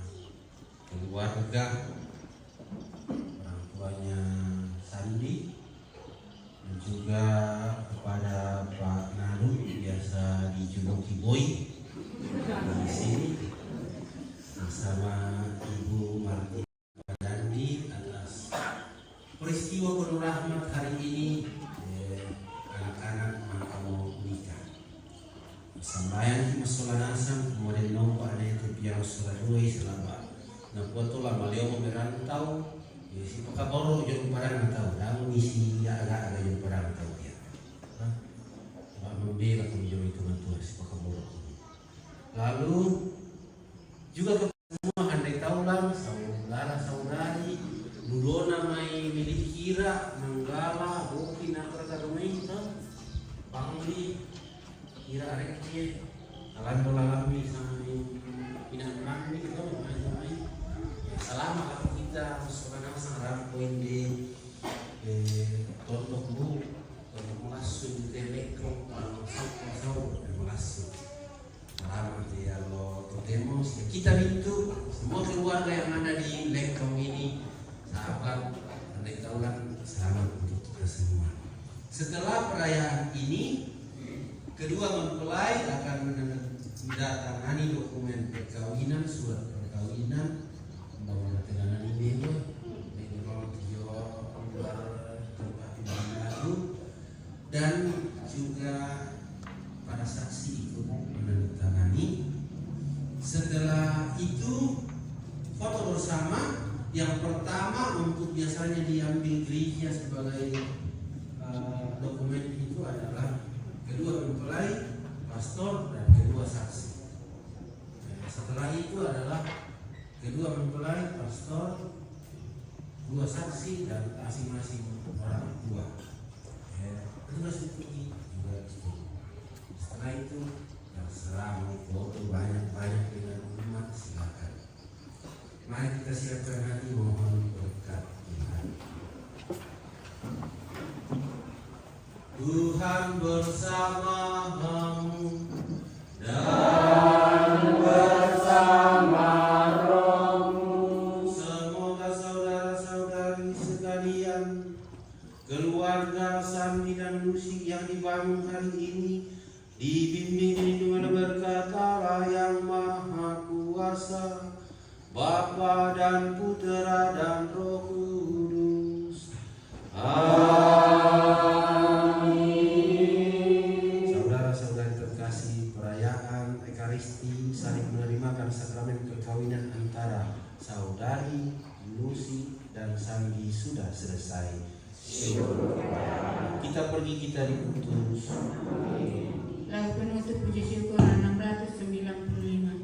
keluarga, orang tuanya Sandi, dan juga kepada Pak Naru, biasa dijuluki Boy, di sini bersama Ibu Martina Dandi atas peristiwa penuh rahmat hari ini. Anak-anak mau nikah. Sambayan masolanasang kemudian nomor ada itu piang soladoi selama napuato lah malio merantau. Si pakaboro jauh parang tahu, damu isi agak jauh parang tahu dia. Membela jauh itu nanti si pakaboro. Lalu juga kepada semua handai taulang, saudara-saudari, Budona mai milik kira, Manggala, Boki, Nakra Kadumai, Pangli, kira areknya, alam-alami sampai pinang-pinang itu, mai. Selama kita sebenarnya sangat poin di untuk masuk di telekom, masuk masuk. Selamat ya lo temos kita itu semua keluarga yang ada di Lekong ini, sahabat dan taulan, selamat untuk kita semua. Setelah perayaan ini, kedua mempelai akan menandatangani dokumen perkawinan, surat perkawinan, menandatangani memo, dan juga para saksi ikut menandatangani. Setelah itu foto bersama. Yang pertama untuk biasanya diambil gereja sebagai dokumen itu adalah kedua mempelai, pastor, dan kedua saksi. Setelah itu adalah kedua mempelai, pastor, dua saksi, dan masing-masing orang tua. Terus itu juga itu. Setelah itu terserah mau foto banyak-banyak dengan umat, silakan. Mari kita siapkan hati mohon berkat Tuhan. Tuhan bersamamu semoga saudara-saudari sekalian, keluarga Sandi dan Lucy yang dibangun hari ini dibimbing lindungan berkat Allah yang Maha Kuasa, Bapa dan Putera dan Roh Kudus. Amin. Saudara-saudari terkasih, perayaan Ekaristi saling menerimakan sakramen perkawinan antara saudari Lucy dan Sandi sudah selesai. Kita pergi, kita diutus. Lagu penutup puji syukur 695.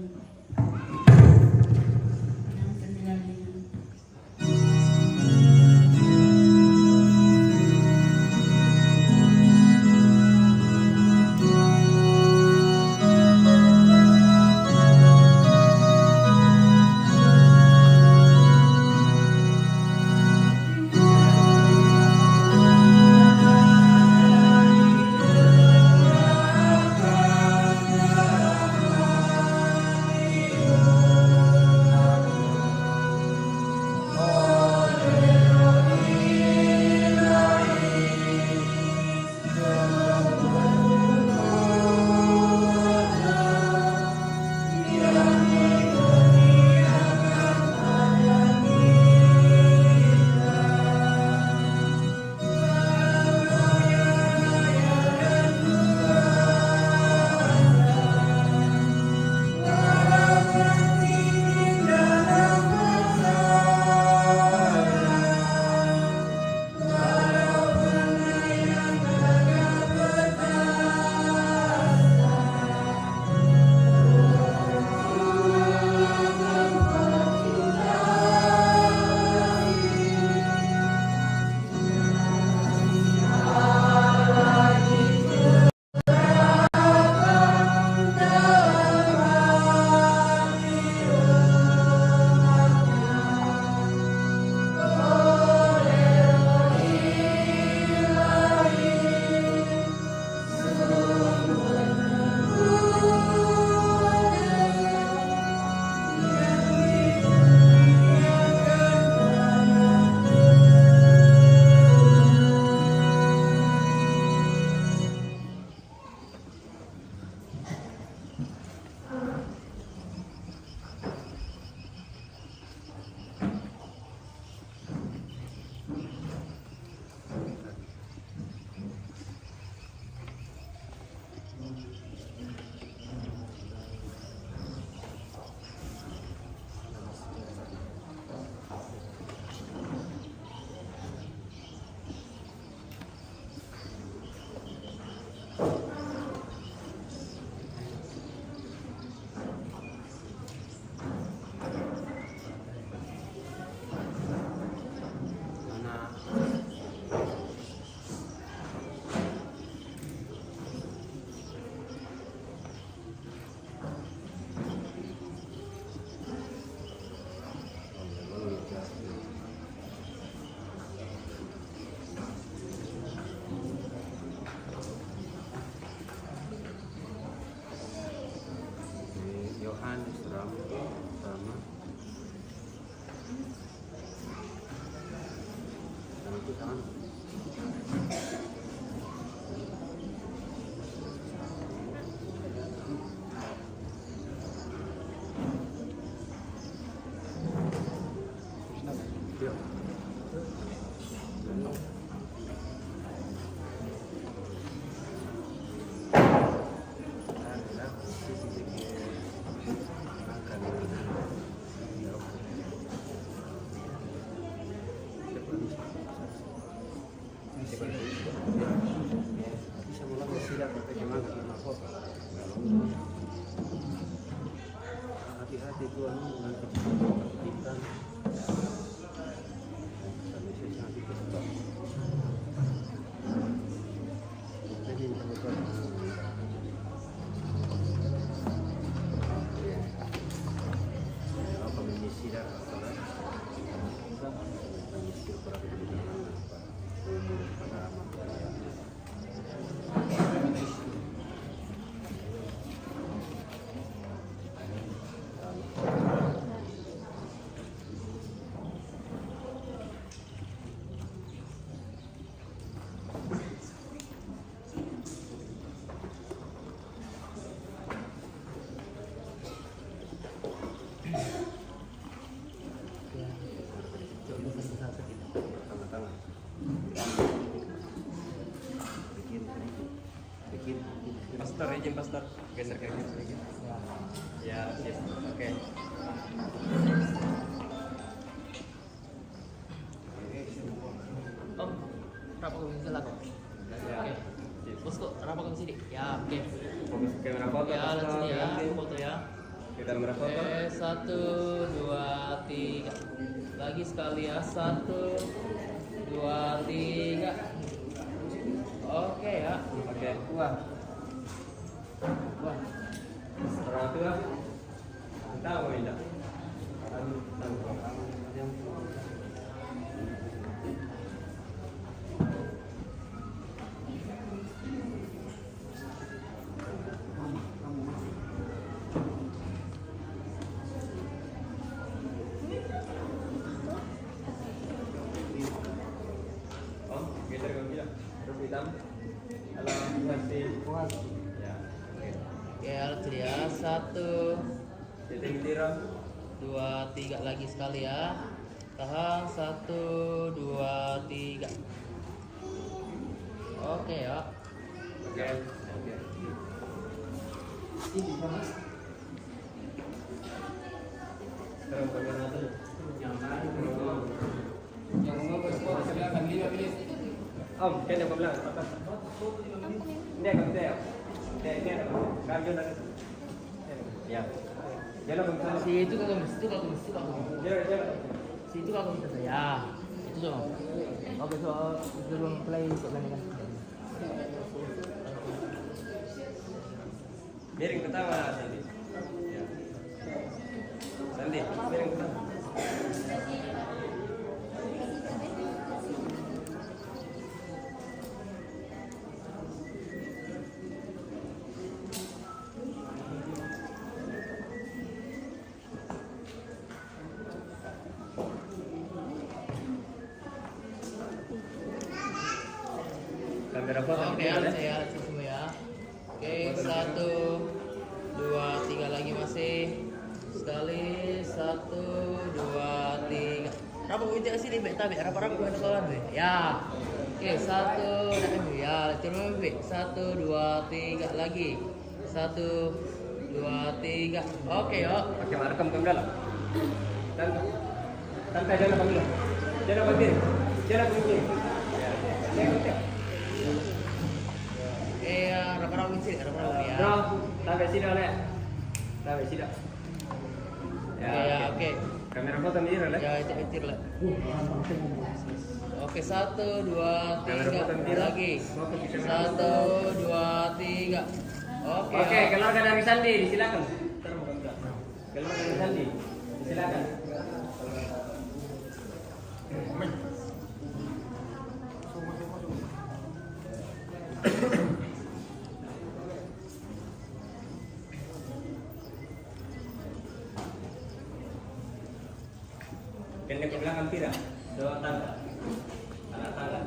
Hati-hati Tuhan nanti kita izin pastor geser ke kiri sedikit. Ya, sip. Oke. Om, kenapa kamu bisa laku? Oke. Bosku, kenapa kamu sini? Ya, oke. Fokus kamera foto. Ya, lihat pastor, sini ya, nanti. foto ya. Kita kamera foto. Oke, 1, 2, 3. Lagi sekali ya, 1, 2, 3. Oke ya. Oke. Wah. Orang tua. Entah mau tidak. Om, geser ke kiri. Terus hitam. Halo, masih puas. Ya. Oke, lihat sini ya. 1, Titik tiro. 2, 3 lagi sekali ya. Tahan 1, 2, 3. Oke ya. Oke. Oke. Terus kamera dulu. Yang mau bersport silakan lihat please. Om, kan yang bilang apa? Ini agak gede ya. Ini ada karyo dari. Ya. Jalan ke sana. Situ kagak mesti, Jalan. Situ kagak mesti saya. Itu dong. Oke, so belum play untuk kan. Miring pertama Sandi. Ya. Sandi, miring pertama. Kamera foto. Oke, saya lihat semua ya. Oke, 1, 2, 3 lagi masih. Sekali, 1, 2, 3. Kenapa kau tidak sini, Bek? Tapi rapat-rapat ada kawan, Bek. Ya. Oke, 1, ya, coba, Bek. 1, 2, 3 lagi. 1, 2, 3. Oke, yuk. Oke, rekam kamera. Tanpa jalan panggil. Jalan panggil. Jalan panggil. Ya. Rapat-rapat sini, rapat-rapat ya. Bro, sampai sini oleh. Sampai sini. Ya, oke. Kamera foto mirror lah. Ya, itu lah. Oke, 1, 2, 3 lagi. 1, 2, 3. Oke, keluarga dari Sandi, silakan. Keluarga dari Sandi, silakan. Kena ke belakang tidak? Dua tangga. Anak tangga.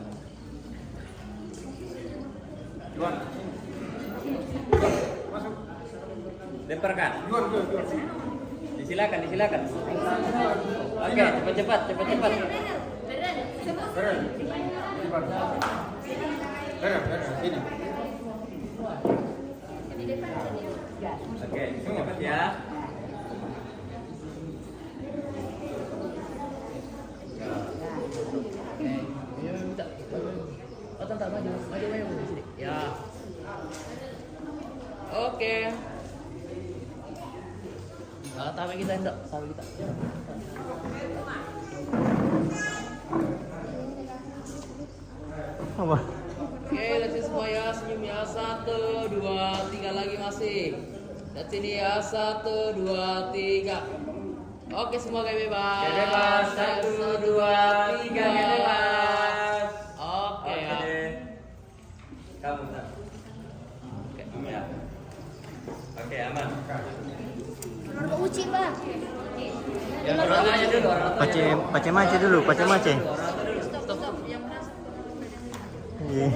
Luar. Masuk. Lemparkan. Luar. Disilakan. Oke, cepat. Beren. Sini. Oke, cepat ya. Maju di sini. Ya. Oke. Sampai kita enggak, sampai kita. Apa? Oke, lihat semua ya, senyum ya. 1, 2, 3 lagi masih. Lihat sini ya, 1, 2, 3. Oke, semua kayak bebas. Kayak bebas. 1, 2, 3 kayak bebas. Oke ya. Kamu tak? Oke, ya. Oke, aman. Uci, Pak. Ya, orang aja dulu. Pace mace dulu, pace mace. Stop. Iya.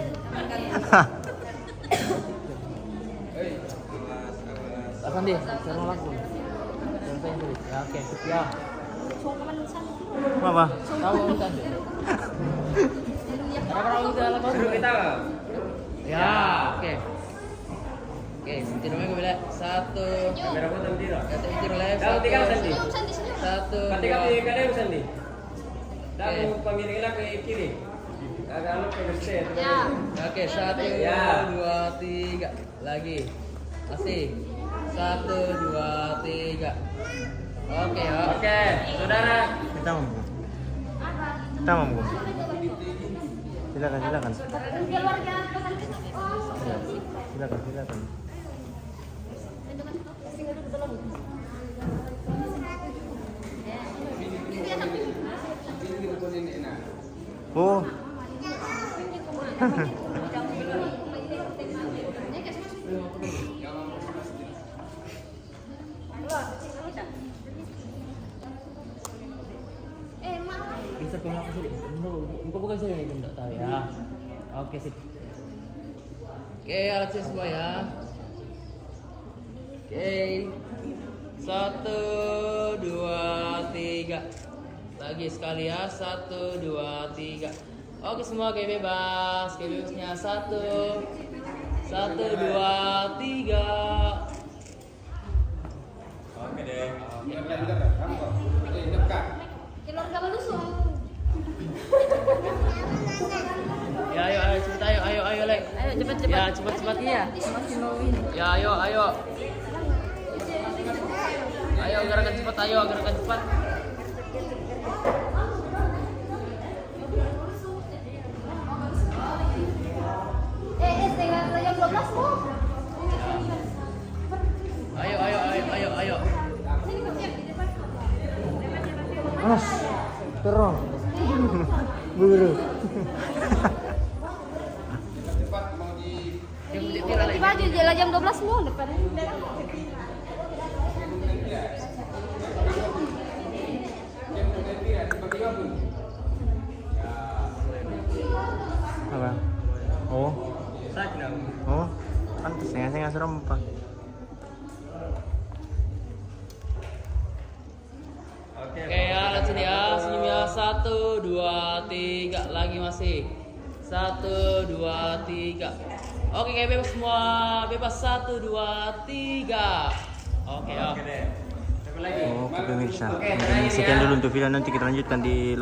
Akan deh, saya langsung. Ya, oke, ya. Apa? Tahu kita deh. Kalau kita lakukan Suruh kita. ya, oke. Oke, senti namanya gue bilang 1. Kamera foto tiro. Kata tiro left. Dalam 3 Sandi. 1, Ketika 2. di kadang Sandi. Dan Oke. pemiliknya ke kiri. Agak lu ke gede. Oke, 1, Ya. 2, 3. Lagi. Masih. 1, 2, 3. Oke, ya. Oke, saudara. Kita mau. Kita mau. Silakan, silakan. Silakan, silakan. Oh. Bisa pulang ke sini. Engkau bukan sini, aku tidak tahu ya. Oke, sip. Oke, alatnya semua ya. Oke. 1, 2, 3. Lagi sekali ya. 1, 2, 3. Oke, semua kayak bebas. Kayak bebasnya 1, 2, 3. Oke deh. Keluarga manusia. Ya, ayo, cepet, ayo, Lek. Ayo cepat-cepat. Ya, cepat. Iya, masih mau ini. Ya, ayo. Ayo, gerakan cepat, gerakan cepat. Setengah jam 12 mau. Ayo. Mas, terong. Buru. Tiba-tiba aja jam 12 mau depan. Apa? Oh. Oh. Pantas setengah serempak. Oke. Oke ya, lihat sini ya, senyum ya. 1, 2, 3, lagi masih. 1, 2, 3. Oke, kayak bebas semua, bebas 1, 2, 3. Oke ya. Oke deh. Satu lagi. Oh, oke pemirsa. Oke, terakhir ya. Sekian dulu untuk video, nanti kita lanjutkan di